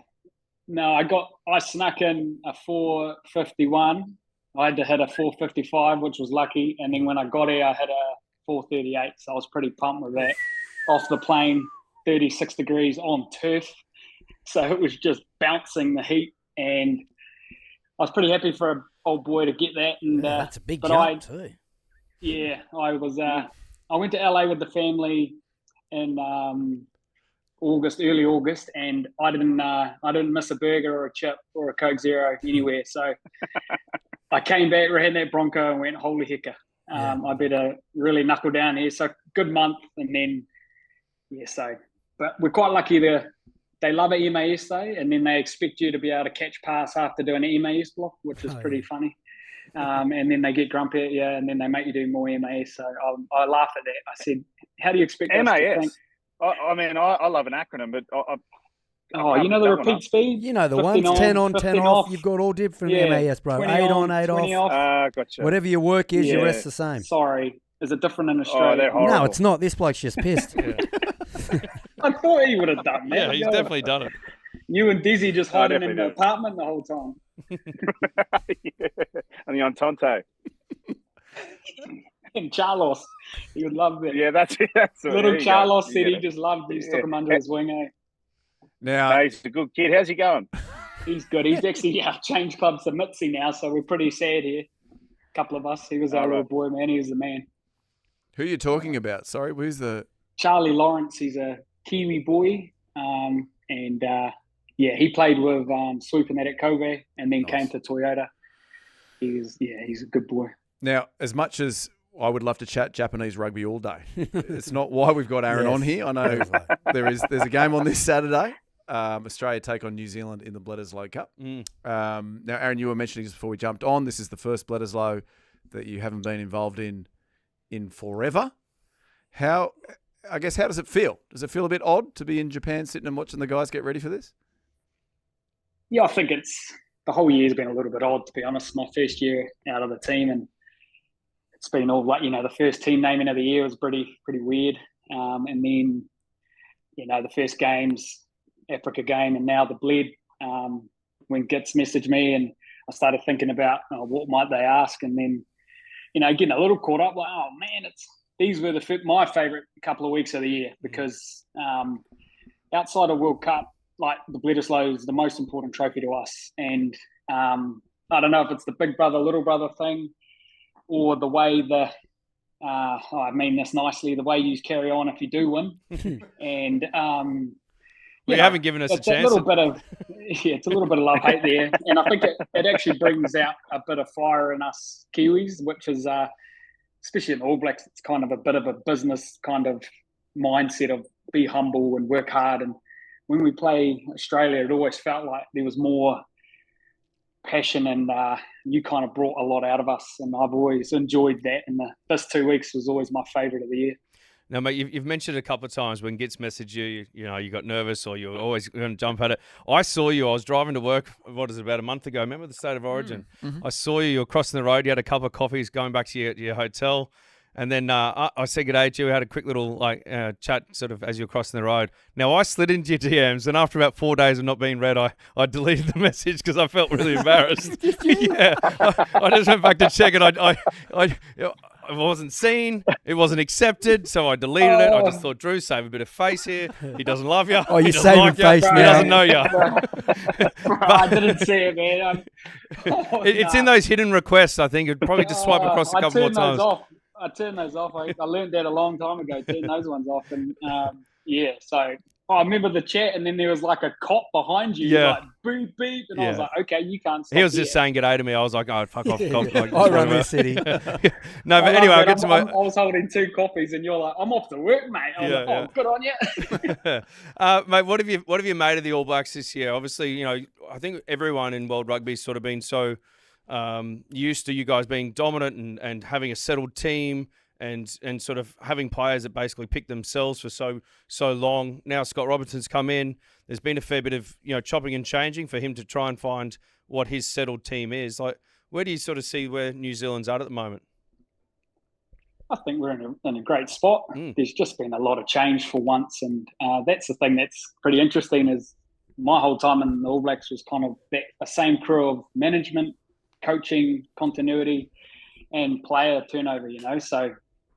No, I snuck in a 4:51. I had to hit a 4:55, which was lucky. And then when I got here, I hit a 4:38. So I was pretty pumped with that. Off the plane, 36 degrees on turf. So it was just bouncing the heat. And I was pretty happy for an old boy to get that. And that's a big jump too. Yeah, I was. I went to LA with the family in early August, and I didn't miss a burger or a chip or a Coke Zero anywhere. So I came back, ran that Bronco, and went, holy hecka. I better really knuckle down here. So good month, and then but we're quite lucky they love an MAS day, and then they expect you to be able to catch pass after doing an MAS block, which is pretty funny. And then they get grumpy at you, and then they make you do more MAS. So I laugh at that. I said, how do you expect us to think? I mean, I love an acronym, but you know the repeat speed? You know the ones, 10 on, 10 off. You've got all different MAS, bro. 8 on, 8 off. Gotcha. Whatever your work is, your rest's the same. Sorry. Is it different in Australia? No, it's not. This bloke's just pissed. I thought he would have done that. Yeah, he's definitely done it. You and Dizzy just hiding in the apartment the whole time. And the Entente. And Charlos. He would love that. Yeah, that's it. Little Charlos said he just loved these. Took him under his wing, eh? Now, No, he's a good kid. How's he going? He's good. He's actually changed clubs to Mitzi now, so we're pretty sad here. A couple of us. He was our little boy, man. He was the man. who are you talking about? Sorry, who's the... Charlie Lawrence, he's a Kiwi boy. He played with Swoop and that at KOKO and then came to Toyota. He's a good boy. Now, as much as I would love to chat Japanese rugby all day, it's not why we've got Aaron on here. I know there's a game on this Saturday. Australia take on New Zealand in the Bledisloe Cup. Now, Aaron, you were mentioning this before we jumped on. This is the first Bledisloe that you haven't been involved in forever. How does it feel? Does it feel a bit odd to be in Japan sitting and watching the guys get ready for this? Yeah, I think the whole year's been a little bit odd, to be honest. My first year out of the team, and it's been all like, the first team naming of the year was pretty weird. And then, the first games, Africa game, and now the Bled, when Gits messaged me and I started thinking about what might they ask, and then, getting a little caught up, like, oh man, these were my favourite couple of weeks of the year, because outside of World Cup, like the Bledisloe is the most important trophy to us. And I don't know if it's the big brother, little brother thing, or the way I mean this nicely, the way you carry on if you do win. And you haven't given us a chance. It's a little bit of love-hate there. And I think it actually brings out a bit of fire in us Kiwis, which is, especially in All Blacks, it's kind of a bit of a business kind of mindset of be humble and work hard. And when we play Australia, it always felt like there was more passion, and you kind of brought a lot out of us. And I've always enjoyed that. And this 2 weeks was always my favourite of the year. Now, mate, you've mentioned a couple of times when Gits messaged you, you got nervous or you were always going to jump at it. I saw you. I was driving to work, about a month ago. Remember the State of Origin? I saw you. You were crossing the road. You had a couple of coffees going back to your hotel. And then I said good day to you. We had a quick little chat sort of as you were crossing the road. Now, I slid into your DMs, and after about 4 days of not being read, I deleted the message because I felt really embarrassed. I just went back to check it. I wasn't seen. It wasn't accepted, so I deleted it. I just thought, Drew, save a bit of face here. He doesn't love you. Oh, you're saving face now. He doesn't know you. I didn't see it, man. It's in those hidden requests, I think. You'd probably just swipe across a couple more times. I turned those off. I learned that a long time ago, turn those ones off. And so I remember the chat, and then there was like a cop behind you, like beep, beep. And I was like, okay, you can't stop. He was just saying g'day to me. I was like, oh, fuck off. I run this city. No, but anyway, I get to my... I was holding 2 coffees, and you're like, I'm off to work, mate. I was like, good on you. Mate, what have you made of the All Blacks this year? Obviously, I think everyone in world rugby's sort of been so used to you guys being dominant and having a settled team and sort of having players that basically pick themselves for so long. Now Scott Robertson's come in. There's been a fair bit of chopping and changing for him to try and find what his settled team is. Like, where do you sort of see where New Zealand's at the moment? I think we're in a great spot. There's just been a lot of change for once, and that's the thing that's pretty interesting. Is my whole time in the All Blacks was kind of the same crew of management, coaching, continuity, and player turnover, So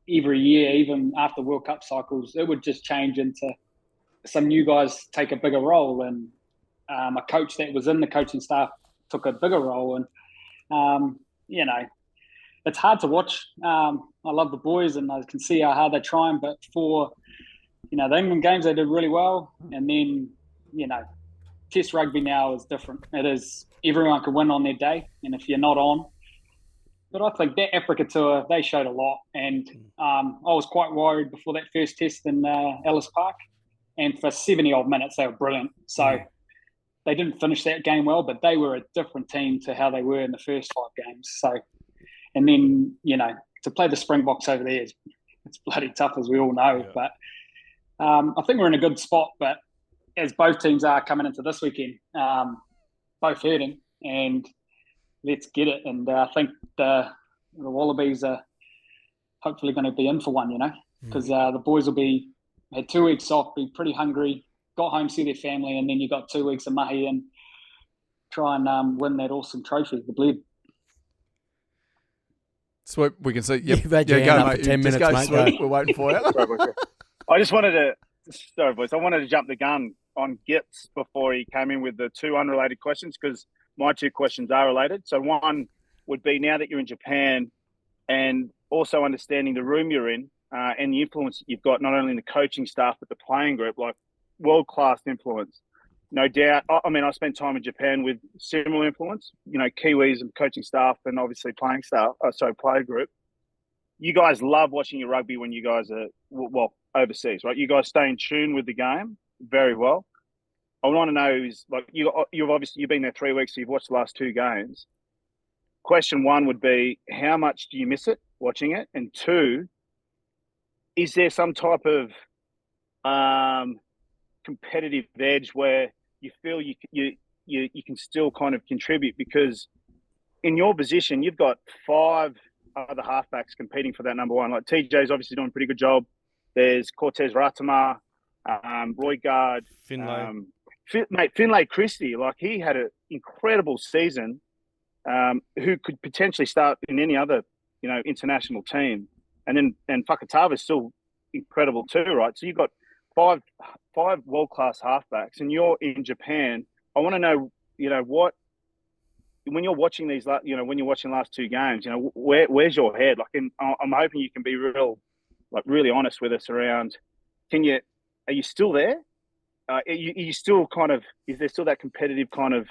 every year, even after World Cup cycles, it would just change into some new guys take a bigger role, and a coach that was in the coaching staff took a bigger role. And, it's hard to watch. I love the boys, and I can see how hard they're trying. But for, the England games, they did really well. And then, Test rugby now is different. It is everyone can win on their day, and if you're not on. But I think that Africa tour, they showed a lot. And I was quite worried before that first test in Ellis Park. And for 70-odd minutes, they were brilliant. So they didn't finish that game well, but they were a different team to how they were in the first 5 games. So, and then, to play the Springboks over there, it's bloody tough, as we all know. Yeah. But I think we're in a good spot. But as both teams are coming into this weekend, both hurting, and let's get it. And I think the Wallabies are hopefully going to be in for one, because the boys will had 2 weeks off, be pretty hungry, got home, see their family, and then you got 2 weeks of mahi and try and win that awesome trophy, the Bled. Swoop, we can see. Yep. You've had your hand up for 10 minutes, mate. Swoop. We're waiting for you. I just wanted to, sorry boys, I wanted to jump the gun on Gits before he came in with the two unrelated questions, because my two questions are related. So one would be, now that you're in Japan and also understanding the room you're in and the influence that you've got, not only in the coaching staff, but the playing group, like world-class influence. No doubt. I mean, I spent time in Japan with similar influence, Kiwis and coaching staff and obviously playing staff, player group. You guys love watching your rugby when you guys are, overseas, right? You guys stay in tune with the game very well. I want to know is, like, you've been there 3 weeks, so you've watched the last two games. Question one would be, how much do you miss it watching it? And two, is there some type of competitive edge where you feel you can still kind of contribute? Because in your position, you've got 5 other halfbacks competing for that number one. Like, TJ's obviously doing a pretty good job. There's Cortez Ratama, Roy Gard, Finlay. Finlay Christie. Like, he had an incredible season. Who could potentially start in any other, international team, and Fakatava's still incredible too, right? So you've got five world-class halfbacks, and you're in Japan. I want to know, what, when you're watching these, when you're watching the last two games, where's your head? Like, I'm hoping you can be really honest with us around. Are you still there? Are you still is there still that competitive kind of,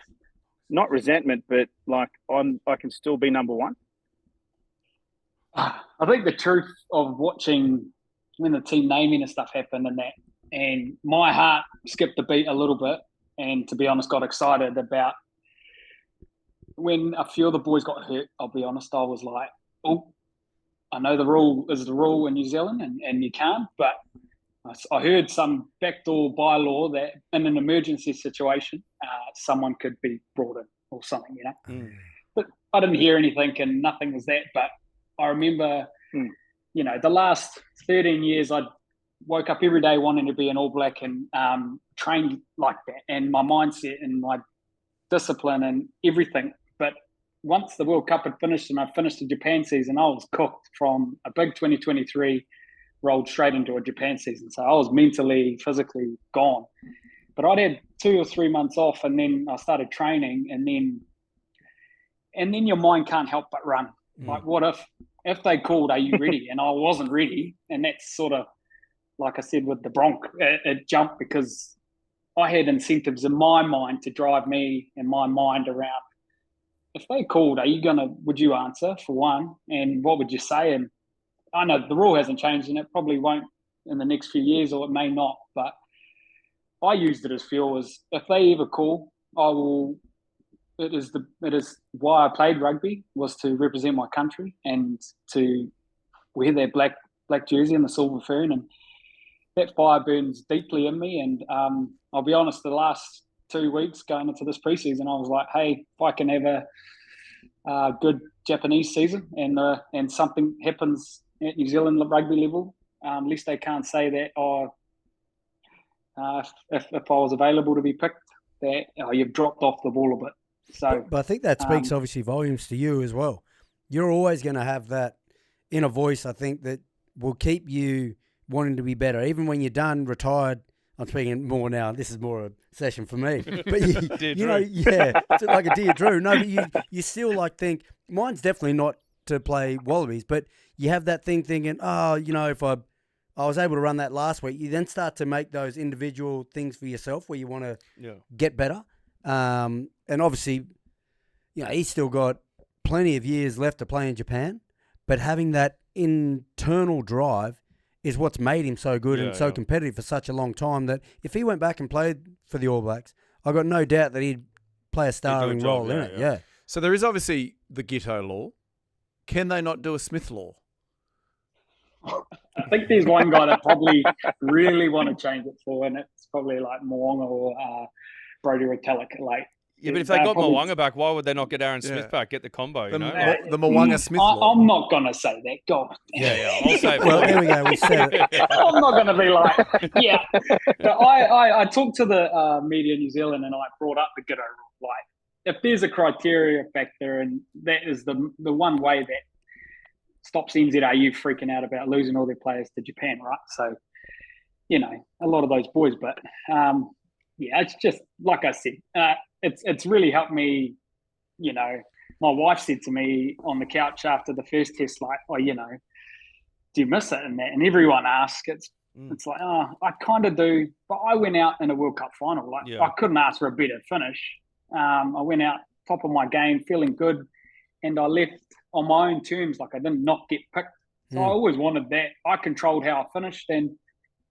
not resentment, but like, I can still be number one? I think the truth of watching when the team naming and stuff happened and my heart skipped a beat a little bit, and to be honest, got excited about when a few of the boys got hurt. I'll be honest, I was like, oh, I know the rule is the rule in New Zealand and you can't, but I heard some backdoor bylaw that in an emergency situation, someone could be brought in or something, But I didn't hear anything and nothing was that. But I remember, the last 13 years, I woke up every day wanting to be an All Black and trained like that. And my mindset and my discipline and everything. But once the World Cup had finished and I finished the Japan season, I was cooked from a big 2023 rolled straight into a Japan season. So I was mentally, physically gone. But I'd had 2 or 3 months off, and then I started training, and then your mind can't help but run. Like, what if they called, are you ready? And I wasn't ready. And that's sort of, like I said, with the Bronc, it jumped because I had incentives in my mind to drive me and my mind around. If they called, would you answer, for one? And what would you say? And I know the rule hasn't changed, and it probably won't in the next few years, or it may not. But I used it as fuel. As if they ever call, I will. It is why I played rugby, was to represent my country and to wear their black jersey and the silver fern, and that fire burns deeply in me. And I'll be honest, the last 2 weeks going into this preseason, I was like, hey, if I can have a good Japanese season and something happens at New Zealand rugby level, at least they can't say that, if I was available to be picked, that you've dropped off the ball a bit. So, but I think that speaks obviously volumes to you as well. You're always going to have that inner voice, I think, that will keep you wanting to be better. Even when you're done, retired, I'm speaking more now, this is more a session for me. But it's like a dear Drew. No, but you still think, mine's definitely not to play Wallabies, but you have that thing thinking, if I was able to run that last week, you then start to make those individual things for yourself where you want to get better. And obviously, he's still got plenty of years left to play in Japan, but having that internal drive is what's made him so good and so competitive for such a long time, that if he went back and played for the All Blacks, I got no doubt that he'd play a starring role in it. Yeah. So there is obviously the Gitto law. Can they not do a Smith law? I think there's one guy that probably really want to change it for, and it's probably like Moonga or Brodie Retallick. But if they got Moonga back, why would they not get Aaron Smith back? Get the combo, the Moonga Smith law. I'm not going to say that. God. Yeah. I'll say well, there we go. We said it. I'm not going to be like, yeah. But I talked to the media in New Zealand, and I brought up the Gitto rule. If there's a criteria factor, and that is the one way that stops NZRU freaking out about losing all their players to Japan, right? So, a lot of those boys. But yeah, it's just like I said, it's really helped me. You know, my wife said to me on the couch after the first test, like, "Oh, you know, do you miss it?" And that, and everyone asks. It's like, oh, I kind of do, but I went out in a World Cup final. Like, I couldn't ask for a better finish. I went out top of my game, feeling good, and I left on my own terms. Like, I did not get picked. So I always wanted that. I controlled how I finished, and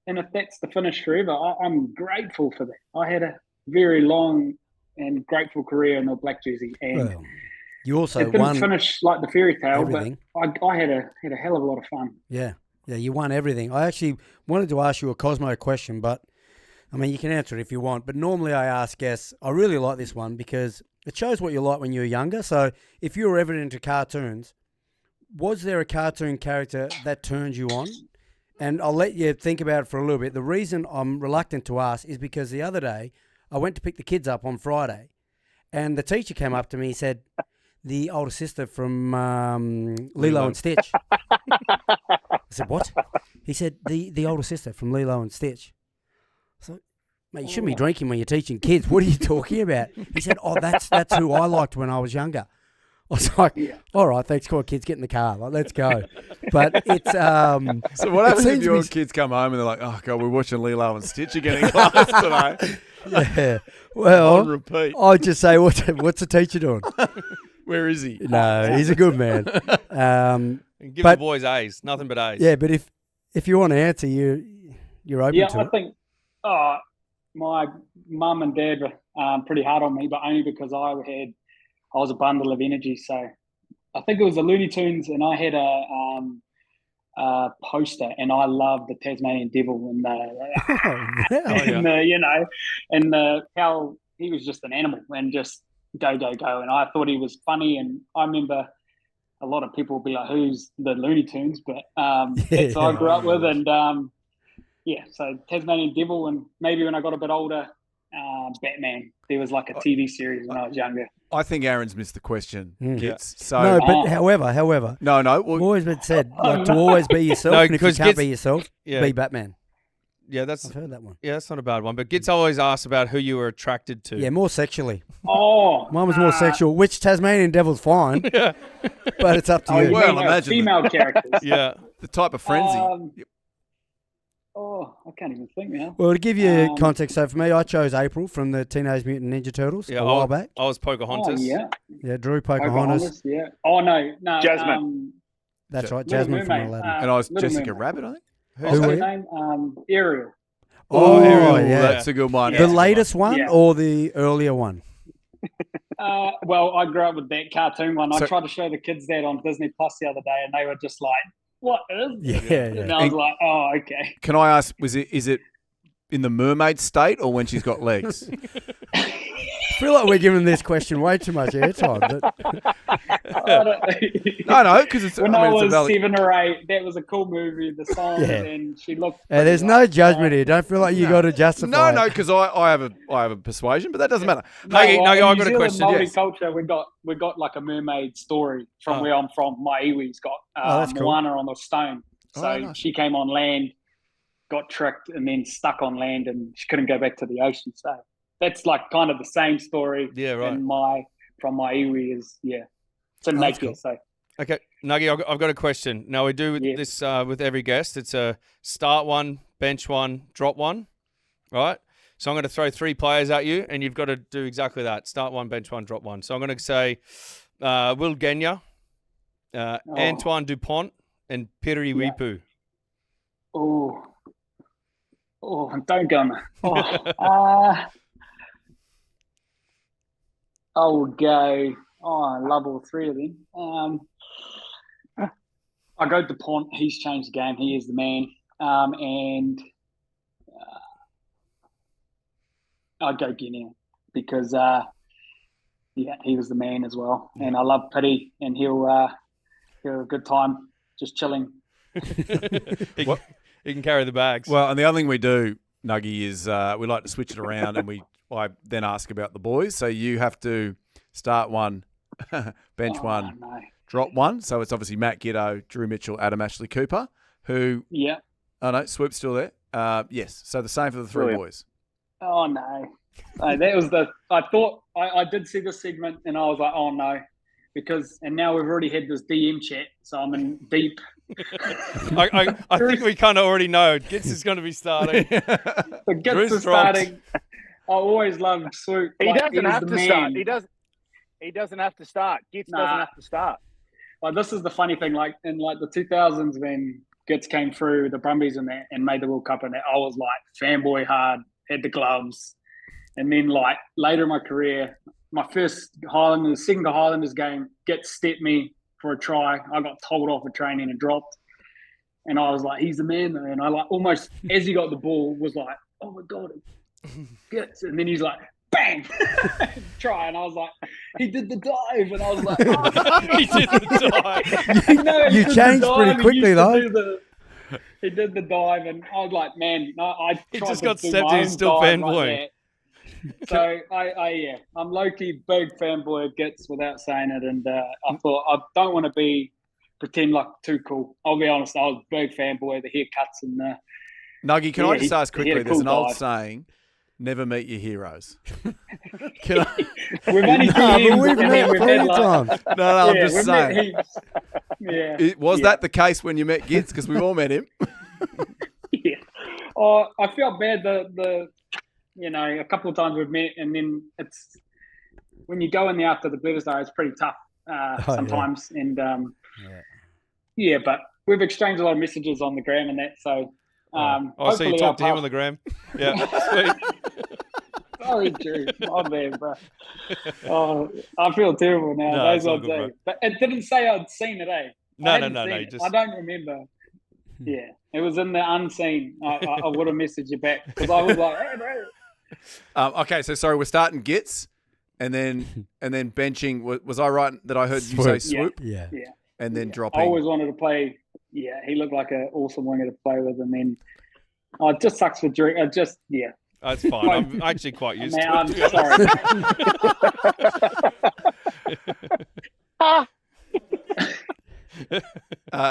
if that's the finish forever, I'm grateful for that. I had a very long and grateful career in the black jersey, and you also it didn't won finish like the fairy tale, everything. but I had a hell of a lot of fun. Yeah, you won everything. I actually wanted to ask you a Cosmo question, but I mean, you can answer it if you want. But normally I ask guests, I really like this one because it shows what you like when you were younger. So if you were ever into cartoons, was there a cartoon character that turned you on? And I'll let you think about it for a little bit. The reason I'm reluctant to ask is because the other day I went to pick the kids up on Friday, and the teacher came up to me and said, the older sister from Lilo and Stitch. I said, what? He said, the older sister from Lilo and Stitch. So, mate, you shouldn't be drinking when you're teaching kids. What are you talking about? He said, oh, that's who I liked when I was younger. I was like, all right, thanks, cool, kids, get in the car. Like, let's go. But it's... so what happens if your kids come home and they're like, oh, God, we're watching Lilo and Stitch again in class today? Yeah. Well, on repeat. I'd just say, what's the teacher doing? Where is he? No, he's a good man. Give the boys A's, nothing but A's. Yeah, but if you want to answer, you're open to it. Yeah, I think my mum and dad were pretty hard on me, but only because I was a bundle of energy. So I think it was the Looney Tunes, and I had a poster, and I loved the Tasmanian Devil and how he was just an animal and just go, and I thought he was funny. And I remember a lot of people would be like, who's the Looney Tunes? But that's what I grew up with. And so Tasmanian Devil, and maybe when I got a bit older, Batman. There was like a TV series when I was younger. I think Aaron's missed the question. Gits. So no, but however. No. Well, always been said to always be yourself. No, and if you can't be yourself, be Batman. Yeah, I've heard that one. Yeah, that's not a bad one. But Gits always asks about who you were attracted to. Yeah, more sexually. Oh, mine was more sexual, which Tasmanian Devil's fine. But it's up to you. Well, imagine female characters. Yeah, the type of frenzy. I can't even think now. Well, to give you context, so for me, I chose April from the Teenage Mutant Ninja Turtles a while back. I was Pocahontas. Oh, yeah, Drew Pocahontas. Yeah. Oh, no. Jasmine. That's right, Jasmine from Aladdin. And I was Jessica Rabbit, I think. Who's her name? Ariel. Oh, Ariel. Yeah. That's a good one. The latest one or the earlier one? Well, I grew up with that cartoon one. I tried to show the kids that on Disney Plus the other day, and they were just like, what is this? Yeah. And I was like, oh, okay. Can I ask, is it in the mermaid state or when she's got legs? I feel like we're giving this question way too much airtime. No, because it's when I was 7 or 8, that was a cool movie. The song, and she looked. There's no judgment here. Don't feel like you got to justify. No, because I have a persuasion, but that doesn't matter. I've got a question. Multiculture, we got like a mermaid story from where I'm from. My iwi's got Moana on the stone, so she came on land, got tricked, and then stuck on land, and she couldn't go back to the ocean. So that's like kind of the same story. Yeah, right. And from my iwi is it's in nature. Cool. So okay, Nuggy, I've got a question. Now we do this with every guest. It's a start one, bench one, drop one, right? So I'm going to throw 3 players at you, and you've got to do exactly that: start one, bench one, drop one. So I'm going to say Will Genya, Antoine Dupont, and Piri Wipu. Oh, don't go on. I will go. I love all 3 of them. I go Dupont. He's changed the game. He is the man. And I'd go Guinea because, he was the man as well. And I love Pity, and he'll have a good time just chilling. He can carry the bags. Well, and the other thing we do, Nuggy, is we like to switch it around, and I then ask about the boys. So you have to start one, bench one, drop one. So it's obviously Matt Giddo, Drew Mitchell, Adam Ashley Cooper, who... Yeah. Oh, no, Swoop's still there. Yes. So the same for the 3 boys. Oh no. No, that was I did see this segment and I was like, oh no, and now we've already had this DM chat, so I'm in deep. I think we kind of already know Gits is going to be starting. The Gits is starting. I always loved Swoop. He Like, doesn't have to man. start. He doesn't have to start. Gits doesn't have to start. Like, this is the funny thing. Like in like the 2000s when Gits came through the Brumbies and that and made the World Cup and that, I was like fanboy hard, had the gloves. And then like later in my career, my second Highlanders game, Gits stepped me for a try. I got told off for training and dropped. And I was like, he's the man though. And I like almost as he got the ball was like, oh my God, Gits. And then he's like, bang, try. And I was like, he did the dive. And I was like, oh. He did the dive. You changed pretty quickly though. He did the dive, and I was like, man, no, I He tried just to got do stepped my in, he's own still dive fanboying. like that. So I'm low-key big fanboy of Gits without saying it, and I thought I don't want to pretend like too cool. I'll be honest, I was a big fanboy of the haircuts and Nuggy, can I just ask quickly? There's an old dive. saying: "Never meet your heroes." Can I? We've only seen We've met plenty of times. No, I'm just saying. Yeah. Was that the case when you met Gits? Because we've all met him. Yeah. Oh, I felt bad a couple of times we've met, and then it's when you go in there after the Bledisloe, it's pretty tough sometimes. Yeah. And but we've exchanged a lot of messages on the gram and that. So so you talked to him on the gram? Yeah, sweet. Sorry, Drew. My bad, bro. Oh, I feel terrible now. No, Those ones, good, but it didn't say I'd seen it, eh? No. I don't remember. Yeah, it was in the unseen. I would have messaged you back because I was like, hey, bro. Okay, so sorry, we're starting Gits, and then benching. Was I right that I heard you say Swoop? Yeah. And then dropping. I always wanted to play. Yeah, he looked like an awesome winger to play with, and then it just sucks for Drew. That's fine. I'm actually quite used to it. I'm sorry.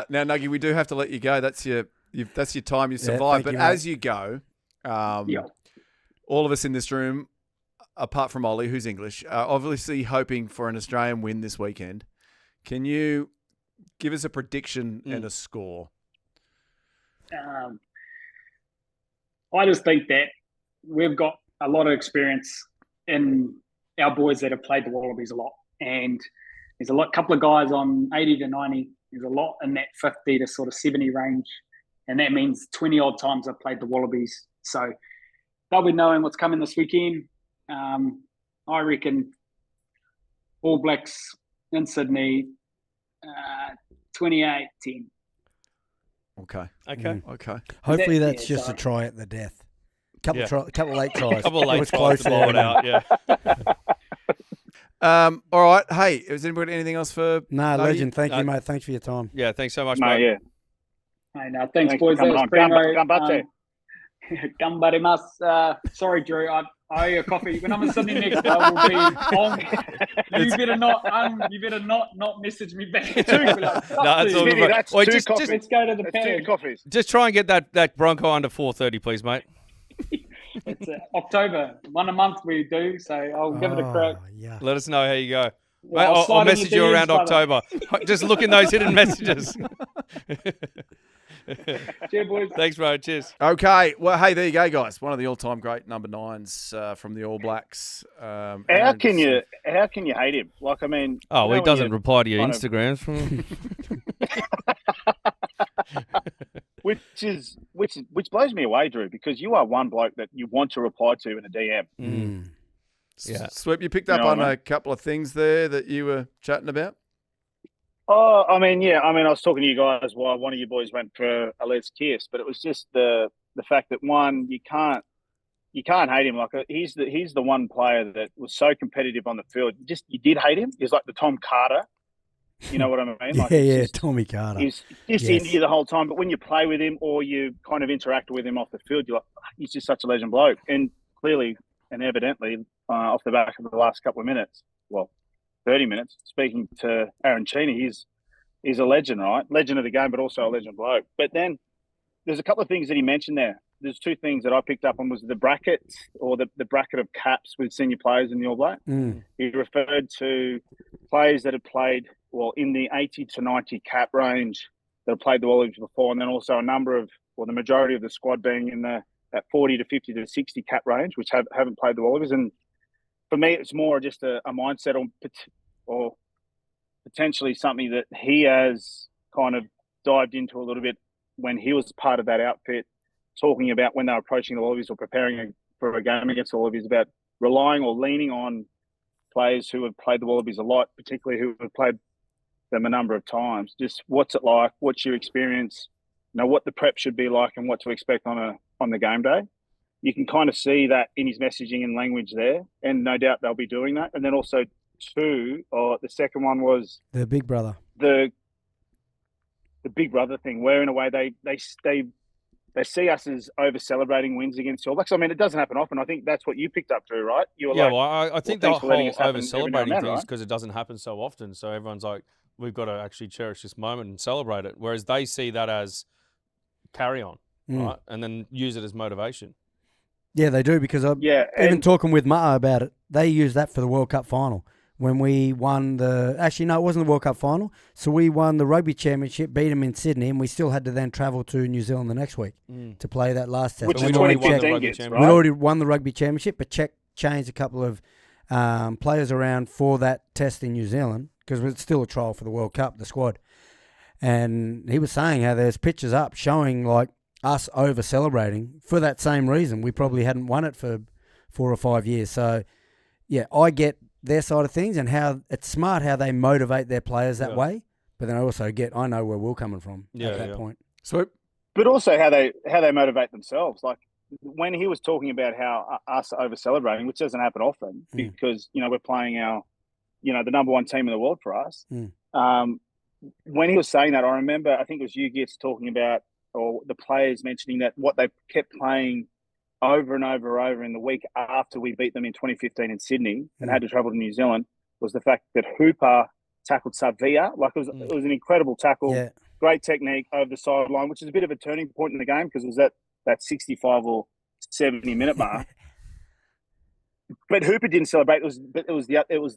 Now, Nuggy, we do have to let you go. That's your time. You survived. But as you go, all of us in this room, apart from Ollie, who's English, are obviously hoping for an Australian win this weekend. Can you give us a prediction and a score? I just think that we've got a lot of experience in our boys that have played the Wallabies a lot. And there's a couple of guys on 80 to 90. There's a lot in that 50 to sort of 70 range. And that means 20 odd times I've played the Wallabies. So they'll be knowing what's coming this weekend. I reckon All Blacks in Sydney, 28-10. Okay. Hopefully that's just a try at the death. Couple late tries. Couple late was tries to blow it out. Yeah. All right. Hey, is anybody anything else for? No, legend. Thank you, mate. Thanks for your time. Yeah, thanks so much, mate. mate. Yeah. Hey, no, thanks boys. That was primo. Gambarimas. Sorry, Drew. I owe you a coffee. When I'm in Sydney next, I will be on. You better not message me back. That's all good. That's Wait, two just, coffees. Let's go to the That's two pad. coffees. just try and get that Bronco under 4:30, please, mate. It's October. One a month we do, so I'll give it a crack. Yeah. Let us know how you go. Well, Mate, I'll message you DMs, around brother. October. Just look in those hidden messages. Cheers, boys. Thanks, bro. Cheers. Okay. Well, hey, there you go, guys. One of the all-time great number 9s from the All Blacks. How can you hate him? Like, I mean, Oh, well, he doesn't you reply to your kind of- Instagrams. which blows me away, Drew, because you are one bloke that you want to reply to in a DM. Yeah. Swoop, you picked up You know on what I mean? a couple of things there that you were chatting about. Oh, I mean, I was talking to you guys while one of you boys went for a let's kiss, but it was just the fact that one, you can't hate him. Like, he's the one player that was so competitive on the field. You did hate him. He's like the Tom Carter. You know what I mean? Like, Tommy Carter. He's just in here the whole time. But when you play with him or you kind of interact with him off the field, you're like, he's just such a legend bloke. And clearly and evidently, off the back of the last couple of minutes, 30 minutes, speaking to Aaron Cheney, he's a legend, right? Legend of the game, but also a legend bloke. But then there's a couple of things that he mentioned there there's two things that I picked up on was the brackets or the bracket of caps with senior players in the All Black. He referred to players that had played, in the 80 to 90 cap range that have played the Wallabies before, and then also a number of, the majority of the squad being in that 40 to 50 to 60 cap range, which haven't played the Wallabies. And for me, it's more just a mindset or potentially something that he has kind of dived into a little bit when he was part of that outfit, talking about when they were approaching the Wallabies or preparing for a game against the Wallabies, about relying or leaning on players who have played the Wallabies a lot, particularly who have played them a number of times. Just what's it like? What's your experience? What the prep should be like and what to expect on the game day. You can kind of see that in his messaging and language there, and no doubt they'll be doing that. And then also the second one was the big brother. The big brother thing, where in a way they see us as over celebrating wins against the All Blacks. I mean, it doesn't happen often. I think that's what you picked up, Drew, right? You were I think the whole over celebrating thing is right? because it doesn't happen so often. So everyone's like, we've got to actually cherish this moment and celebrate it. Whereas they see that as carry on, right? And then use it as motivation. Yeah, they do, because even talking with MYER about it, they used that for the World Cup final. When we won it wasn't the World Cup final. So we won the Rugby Championship, beat them in Sydney, and we still had to then travel to New Zealand the next week to play that last test. Which is 2015 Gits, right? We'd already won the Rugby Championship, but changed a couple of players around for that test in New Zealand, because it's still a trial for the World Cup, the squad. And he was saying how there's pictures up showing like us over celebrating for that same reason. We probably hadn't won it for 4 or 5 years. So, yeah, I get their side of things and how it's smart how they motivate their players that way. But then I know where we're coming from at that point. Swoop. But also how they motivate themselves. Like when he was talking about how us over celebrating, which doesn't happen often because, we're playing the number one team in the world for us. When he was saying that, I remember, I think it was you, Gits, talking about, or the players mentioning that what they kept playing over and over in the week after we beat them in 2015 in Sydney and had to travel to New Zealand was the fact that Hooper tackled Savia. Like it was an incredible tackle, great technique over the sideline, which is a bit of a turning point in the game because it was that 65 or 70 minute mark. But Hooper didn't celebrate. It was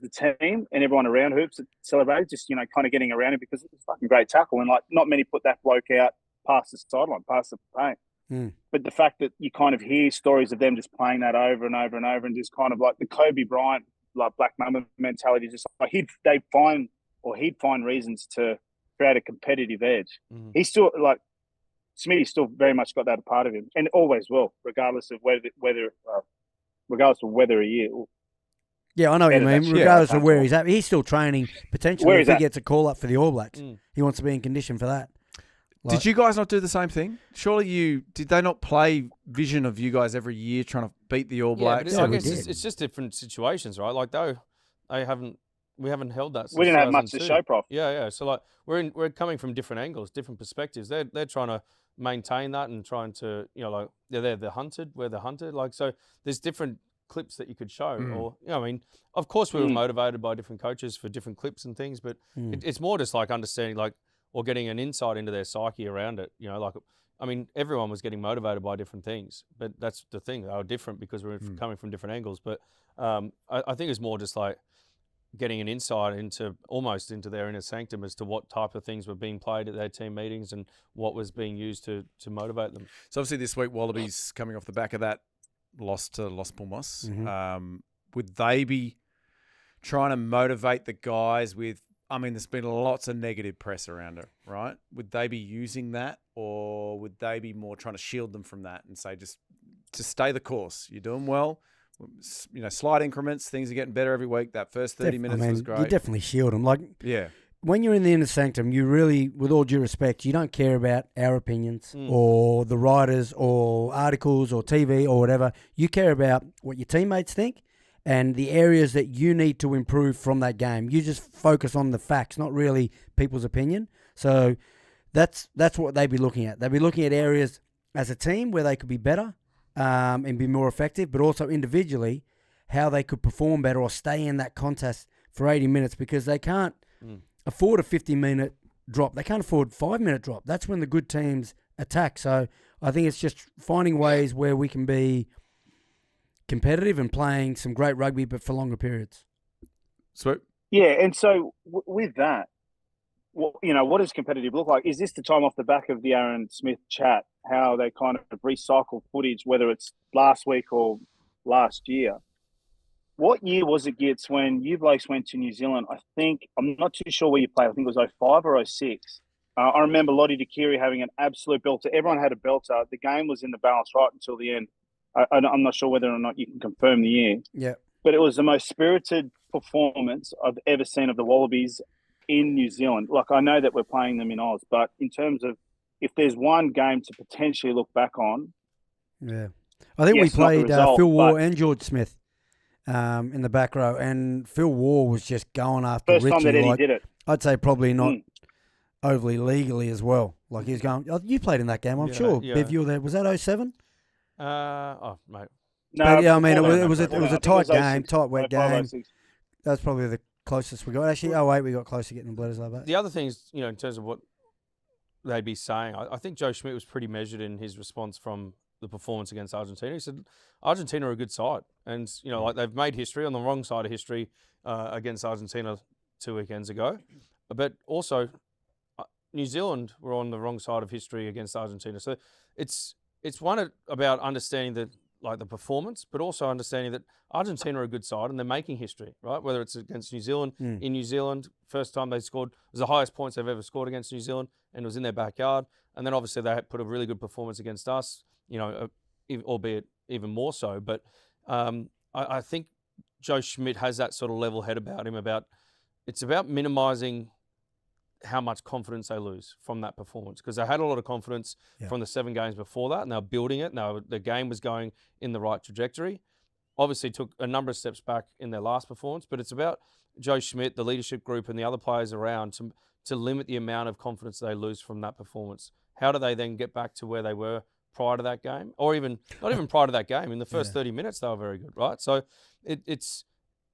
the team and everyone around Hoops that celebrated, just kind of getting around him because it was a fucking great tackle and like not many put that bloke out past the sideline, past the paint. But the fact that you kind of hear stories of them just playing that over and over and over, and just kind of like the Kobe Bryant like Black Mamba mentality, just like he'd find reasons to create a competitive edge. He's still like Smitty's still very much got that a part of him, and always will, regardless of whether he is. Yeah, I know what you mean. Regardless of where he's at, he's still training potentially if he gets a call up for the All Blacks. He wants to be in condition for that. Did you guys not do the same thing? Surely did they not play vision of you guys every year trying to beat the All Blacks? Yeah, but it's just different situations, right? Like we haven't held that since we didn't have much 2002. to show, Prof. Yeah. So like we're coming from different angles, different perspectives. They're trying to maintain that and trying to they're the hunted, we're the hunted. Like so, there's different clips that you could show, or I mean, of course we were motivated by different coaches for different clips and things, but it's more just like understanding or getting an insight into their psyche around it. Everyone was getting motivated by different things, but that's the thing. They were different because we're coming from different angles. But I think it's more just like getting an insight into their inner sanctum as to what type of things were being played at their team meetings and what was being used to motivate them. So obviously this week, Wallabies coming off the back of that loss to Los Pumas. Would they be trying to motivate the guys with, there's been lots of negative press around it, right? Would they be using that, or would they be more trying to shield them from that and say, just stay the course. You're doing well. Slight increments. Things are getting better every week. That first 30 minutes was great. You definitely shield them. Yeah. When you're in the inner sanctum, you really, with all due respect, you don't care about our opinions or the writers or articles or TV or whatever. You care about what your teammates think and the areas that you need to improve from that game. You just focus on the facts, not really people's opinion. So that's what they'd be looking at. They'd be looking at areas as a team where they could be better and be more effective, but also individually how they could perform better or stay in that contest for 80 minutes because they can't afford a 50-minute drop. They can't afford 5-minute drop. That's when the good teams attack. So I think it's just finding ways where we can be competitive and playing some great rugby, but for longer periods. Swoop. Yeah, and so with that, what does competitive look like? Is this the time off the back of the Aaron Smith chat, how they kind of recycle footage, whether it's last week or last year? What year was it, Gits, when you blokes went to New Zealand? I'm not too sure where you played. I think it was 05 or 06. I remember Lottie Dakiri having an absolute belter. Everyone had a belter. The game was in the balance right until the end. I'm not sure whether or not you can confirm the year. Yeah. But it was the most spirited performance I've ever seen of the Wallabies in New Zealand. Like, I know that we're playing them in Oz, but in terms of if there's one game to potentially look back on. Yeah. I think we played Phil Waugh and George Smith in the back row, and Phil Waugh was just going after Richie. First time that Eddie did it. I'd say probably not overly legally as well. Like, he was going, you played in that game, I'm sure. Yeah. Bev, you were there. Was that 07? Mate. No, but, yeah, I mean, it was a tight game, 06, tight, wet game. 06. That's probably the closest we got. Actually, 08 we got close to getting the Bledisloe back. The other thing is, in terms of what they'd be saying, I think Joe Schmidt was pretty measured in his response from the performance against Argentina. He said Argentina are a good side, and like they've made history on the wrong side of history against Argentina 2 weekends ago, but also New Zealand were on the wrong side of history against Argentina. So it's one about understanding the performance, but also understanding that Argentina are a good side and they're making history, right? Whether it's against New Zealand, in New Zealand, first time they scored, it was the highest points they've ever scored against New Zealand, and it was in their backyard. And then obviously they put a really good performance against us, albeit even more so. But I think Joe Schmidt has that sort of level head about him. It's about minimising how much confidence they lose from that performance, because they had a lot of confidence from the 7 games before that, and they were building it. Now the game was going in the right trajectory. Obviously took a number of steps back in their last performance, but it's about Joe Schmidt, the leadership group, and the other players around to limit the amount of confidence they lose from that performance. How do they then get back to where they were prior to that game, or even not even prior to that game? In the first 30 minutes, they were very good, right? So it's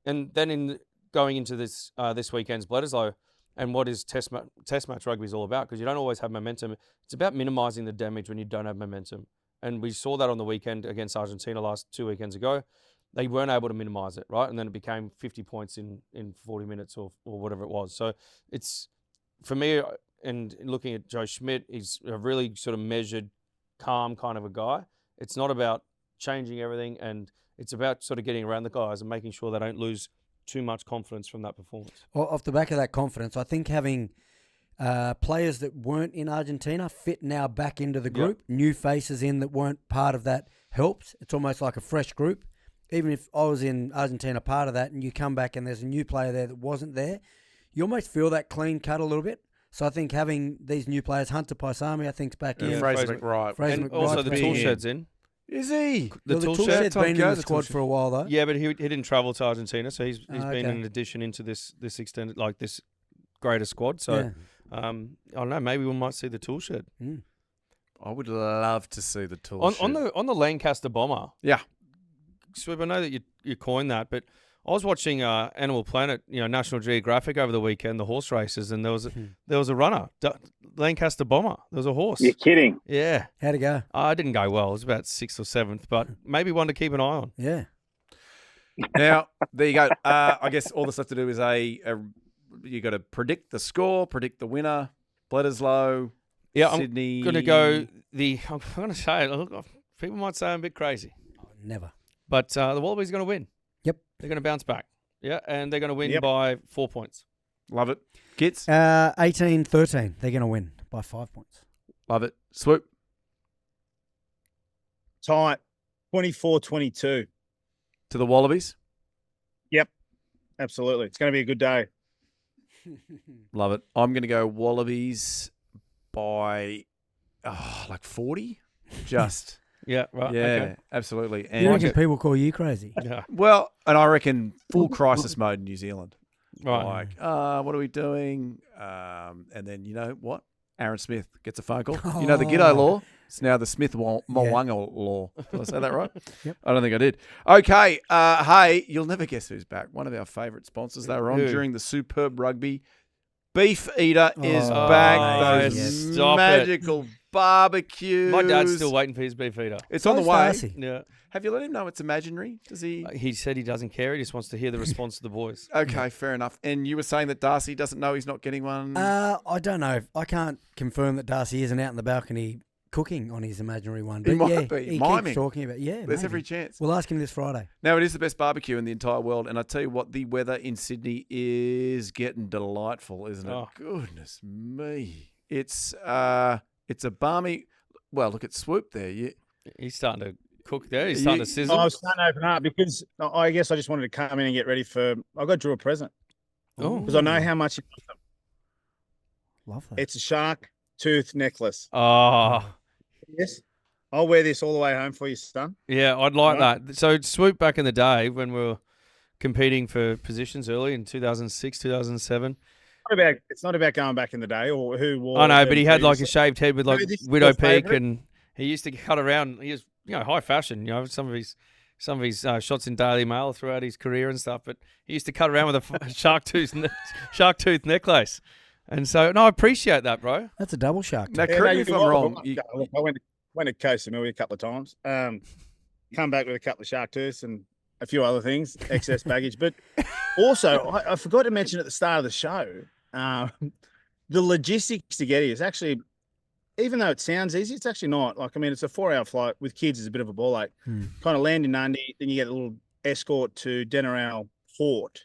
and then in going into this weekend's Bledisloe. And what is test match rugby is all about, because you don't always have momentum. It's about minimising the damage when you don't have momentum. And we saw that on the weekend against Argentina 2 weekends ago. They weren't able to minimise it, right? And then it became 50 points in 40 minutes or whatever it was. So it's, for me, and looking at Joe Schmidt, he's a really sort of measured, calm kind of a guy. It's not about changing everything, and it's about sort of getting around the guys and making sure they don't lose too much confidence from that performance. Well, off the back of that confidence, I think having players that weren't in Argentina fit now back into the group, new faces in that weren't part of that helps. It's almost like a fresh group. Even if I was in Argentina part of that and you come back and there's a new player there that wasn't there, you almost feel that clean cut a little bit. So I think having these new players, Hunter Paisami, I think's back in. Fraser McReight. Fraser And McReight's also the back tool in. shed's in. Is he? The tool shed's been in the squad for a while though. Yeah, but he didn't travel to Argentina, so he's been okay. an addition into this extended, like this greater squad. So I don't know, maybe we might see the tool shed. I would love to see the tool shed. On the Lancaster bomber. Yeah. Swoop, I know that you coined that, but I was watching Animal Planet, National Geographic over the weekend, the horse races, and there was a runner, Lancaster bomber. There was a horse. You're kidding? Yeah. How'd it go? It didn't go well. It was about 6th or 7th, but maybe one to keep an eye on. Yeah. Now, there you go. I guess all that's left to do is you got to predict the score, predict the winner, Bledisloe, Sydney. I'm going to go I'm going to say it. Look, people might say I'm a bit crazy. Never. But the Wallabies are going to win. Yep. They're going to bounce back. Yeah, and they're going to win by 4 points. Love it. Gits? 18-13. They're going to win by 5 points. Love it. Swoop? Tight. 24-22. To the Wallabies? Yep. Absolutely. It's going to be a good day. Love it. I'm going to go Wallabies by like 40. Just. Yeah, right. Yeah, Okay. absolutely. You reckon people call you crazy? Yeah. Well, and I reckon full crisis mode in New Zealand. Right. Like, what are we doing? And then, you know what? Aaron Smith gets a phone call. You know the G'day law? It's now the Smith-Mwanga law. Did I say that right? Yep. I don't think I did. Okay. Hey, you'll never guess who's back. One of our favourite sponsors. They were on during the Superb Rugby. Beef Eater is back. Those Stop magical barbecues. My dad's still waiting for his beef eater. It's on the So's way. Darcy. Yeah. Have you let him know it's imaginary? Does he? He said he doesn't care. He just wants to hear the response of the boys. Okay, fair enough. And you were saying that Darcy doesn't know he's not getting one? I don't know. I can't confirm that Darcy isn't out in the balcony cooking on his imaginary one. But He might yeah, be, he miming. keeps talking about There's maybe. every chance. We'll ask him this Friday. Now, it is the best barbecue in the entire world. And I tell you what, the weather in Sydney is getting delightful, isn't it? Oh. Goodness me. It's a balmy... Well, look at Swoop there. He's starting to cook there. He's starting to sizzle. I was starting to open up because I guess I just wanted to come in and get ready for. I got Drew a present Oh. because I know how much he loves them. Love that. It's a shark tooth necklace. Oh, Yes, I'll wear this all the way home for you, son. yeah, I'd like Right. that. So Swoop back in the day when we were competing for positions early in 2006, 2007. It's not about going back in the day or who wore. I know, them but he had like a previously. shaved head with like No, this is widow your peak, favourite? and he used to cut around. He was, high fashion. Some of his shots in Daily Mail throughout his career and stuff. But he used to cut around with a shark tooth necklace, and so I appreciate that, bro. That's a double shark. Now, tooth. Yeah, correct no, me if you're I'm welcome. wrong. Look, I went to Paisami a couple of times. Come back with a couple of shark tooths and a few other things, excess baggage. But also, I forgot to mention at the start of the show, the logistics to get here is actually, even though it sounds easy, it's actually not. Like, I mean, it's a 4-hour flight with kids is a bit of a ball ache. Kind of land in Nundy, then you get a little escort to Denarau Port.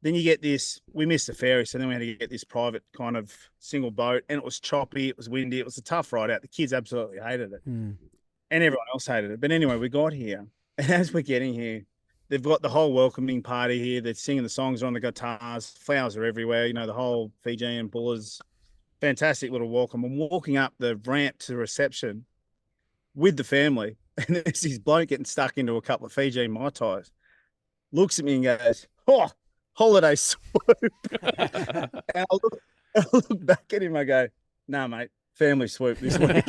Then you get this, we missed the ferry, so then we had to get this private kind of single boat, and it was choppy, it was windy, it was a tough ride out. The kids absolutely hated it, and everyone else hated it. But anyway, we got here, and as we're getting here, they've got the whole welcoming party here. They're singing the songs, are on the guitars, flowers are everywhere, the whole Fijian bullers. Fantastic little welcome. I'm walking up the ramp to the reception with the family, and there's this bloke getting stuck into a couple of Fijian Mai Tais. Looks at me and goes, "Oh, holiday Swoop." And I look back at him, I go, "No, mate, family Swoop this week."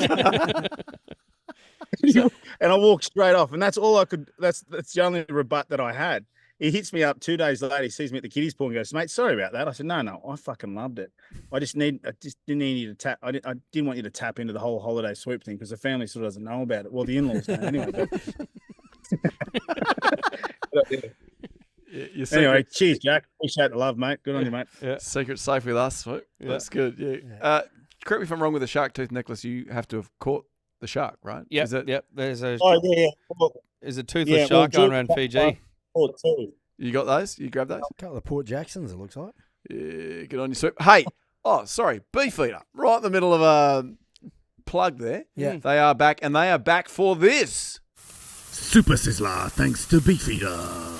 And I walked straight off, and that's all I could. That's the only rebut that I had. He hits me up 2 days later. He sees me at the kiddies pool and goes, "Mate, sorry about that." I said, "No, I fucking loved it. I just didn't need you to tap. I didn't want you to tap into the whole holiday Swoop thing because the family still doesn't know about it. Well, the in-laws don't anyway." Anyway, cheers, Jack. Appreciate the love, mate. Good on you, mate. Yeah. Secret safe with us, Swoop. That's good. Yeah. Correct me if I'm wrong with the shark tooth necklace. You have to have caught the shark, right? Yep, Is it? yep. There's a Well, toothless shark going around Fiji. You got those? You grabbed those? A couple of Port Jacksons, it looks like. Yeah, good on you, Swoop. Hey, sorry, Beefeater. Right in the middle of a plug there. Yeah. They are back, and they are back for this. Super Sizzler, thanks to Beefeater.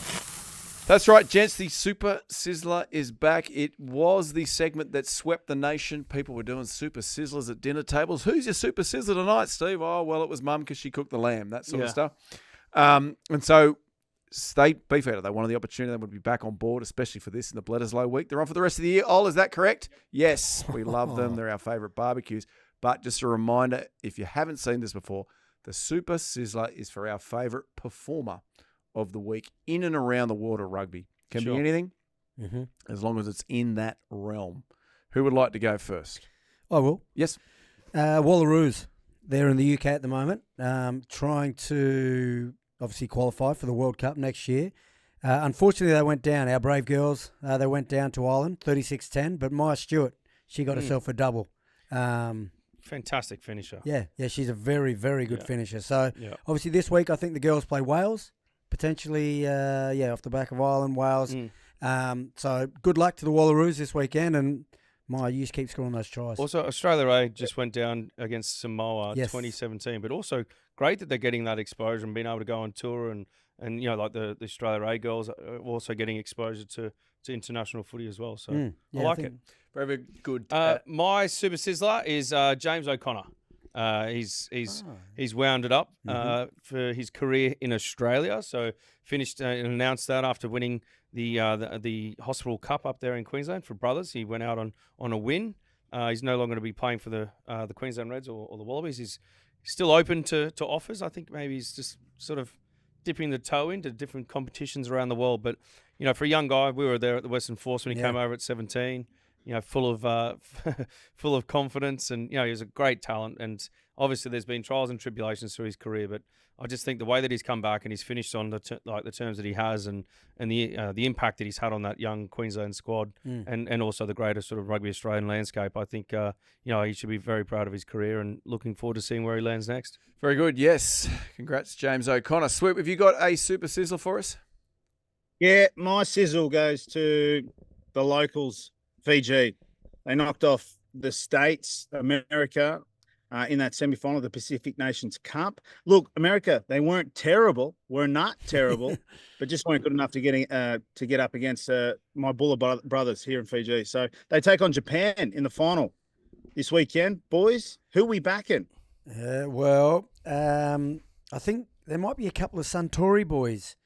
That's right, gents. The Super Sizzler is back. It was the segment that swept the nation. People were doing Super Sizzlers at dinner tables. Who's your Super Sizzler tonight, Steve? Oh, well, it was Mum because she cooked the lamb, that sort of stuff. And so Beefeater, they wanted the opportunity. They would be back on board, especially for this in the Bledisloe week. They're on for the rest of the year. Is that correct? Yes, we love them. They're our favourite barbecues. But just a reminder, if you haven't seen this before, the Super Sizzler is for our favourite performer of the week in and around the world of rugby. Can be anything, as long as it's in that realm. Who would like to go first? I will. Yes. Wallaroos. They're in the UK at the moment, trying to obviously qualify for the World Cup next year. Unfortunately, they went down. Our brave girls, they went down to Ireland, 36-10. But Maya Stewart, she got herself a double. Fantastic finisher. Yeah, she's a very, very good finisher. So, obviously, this week, I think the girls play Wales, potentially, off the back of Ireland, Wales. So, good luck to the Wallaroos this weekend, and Maya, you just keep scoring those tries. Also, Australia A just went down against Samoa 2017, but also great that they're getting that exposure and being able to go on tour and like the Australia A girls are also getting exposure to international footy as well. So I like it. Very, very good. My Super Sizzler is James O'Connor. He's wound it up for his career in Australia. So finished and announced that after winning the Hospital Cup up there in Queensland for brothers. He went out on a win. He's no longer going to be playing for the Queensland Reds or the Wallabies. He's still open to offers. I think maybe he's just sort of dipping the toe into different competitions around the world. But for a young guy, we were there at the Western Force when he came over at 17. full of full of confidence, and he was a great talent. And obviously, there's been trials and tribulations through his career, but I just think the way that he's come back and he's finished on the terms that he has, and the impact that he's had on that young Queensland squad, and also the greater sort of rugby Australian landscape, I think he should be very proud of his career and looking forward to seeing where he lands next. Very good. Yes, congrats, James O'Connor. Swoop, have you got a super sizzle for us? Yeah, my sizzle goes to the locals, Fiji. They knocked off the States, America, in that semi-final of the Pacific Nations Cup. Look, America, they weren't terrible, were not terrible, but just weren't good enough to get up against my Buller brothers here in Fiji. So they take on Japan in the final this weekend. Boys, who are we backing? I think there might be a couple of Suntory boys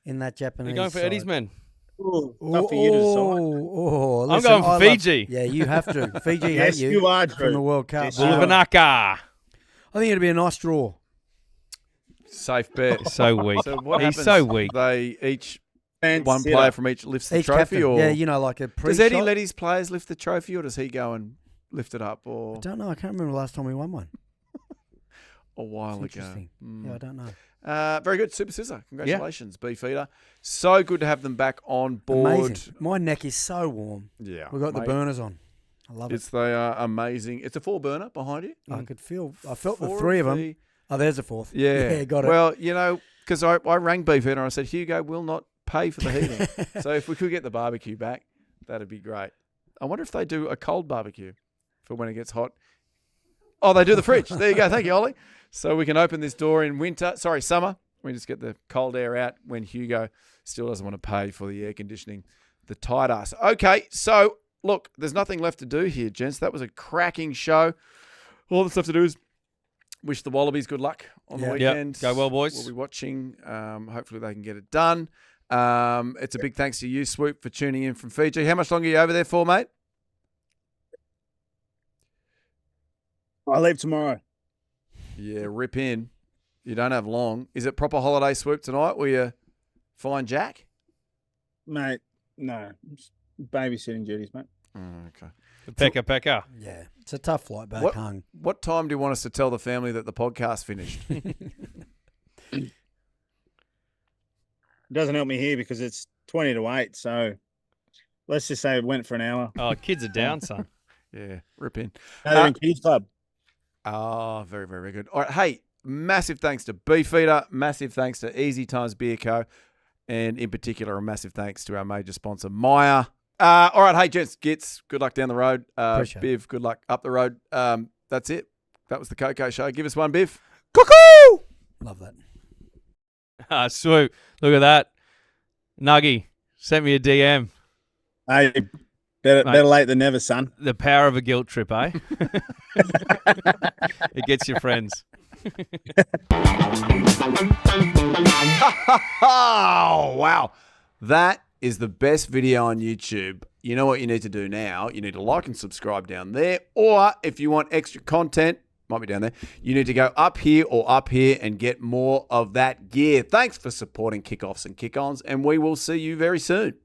in that Japanese You're going for side. Eddie's men? Tough for you to decide. I'm going for Fiji. Yeah, you have to. Fiji Yes, hate you are, from the World Cup. Yes, you are. Bulavanaka. I think it'll be a nice draw. Safe bet. So weak. So what He's happens? so weak. They each And one sit player up. from each lifts the Each trophy, captain. or Yeah, like a pre-shot. does Eddie let his players lift the trophy, or does he go and lift it up, or I don't know. I can't remember the last time we won one. a while It's ago? interesting. Mm. Yeah, I don't know. Very good, Super Scissor. Congratulations, Beefeater. So good to have them back on board. Amazing. My neck is so warm. Yeah, We've got the mate. burners on. I love it. They are amazing. It's a 4-burner behind you. I felt the Four three of of them. the- Oh, there's a fourth. Yeah, got it. Well, because I rang Beefeater and I said, Hugo will not pay for the heating. So if we could get the barbecue back, that'd be great. I wonder if they do a cold barbecue for when it gets hot. Oh, they do the fridge. There you go. Thank you, Ollie. So we can open this door in summer. We just get the cold air out when Hugo still doesn't want to pay for the air conditioning. The tight ass. Okay, so look, there's nothing left to do here, gents. That was a cracking show. All that's left to do is wish the Wallabies good luck on the weekend. Go well, boys. We'll be watching. Hopefully they can get it done. It's a big thanks to you, Swoop, for tuning in from Fiji. How much longer are you over there for, mate? I leave tomorrow. Yeah, rip in. You don't have long. Is it proper holiday, Swoop, tonight? Will you find Jack? Mate, no. Just babysitting duties, mate. Okay. The Pekka. Yeah, it's a tough flight back home. What time do you want us to tell the family that the podcast finished? It doesn't help me here because it's 20 to 8. So let's just say it went for an hour. Oh, kids are down, son. Yeah, rip in. No, they're in Kids Club. Oh, very, very, very good. All right, hey, massive thanks to Beefeater, massive thanks to Easy Times Beer Co., and in particular, a massive thanks to our major sponsor, MYER. All right, hey, gents, Gits, good luck down the road. Biv, good luck up the road. That's it. That was the KOKO Show. Give us one, Biv. KOKO! Love that. Swoop. Look at that. Nuggy, sent me a DM. Hey, better late than never, son. The power of a guilt trip, eh? It gets your friends. Oh, wow. That is the best video on YouTube. You know what you need to do now? You need to like and subscribe down there. Or if you want extra content, might be down there, you need to go up here or up here and get more of that gear. Thanks for supporting Kickoffs and Kick-Ons, and we will see you very soon.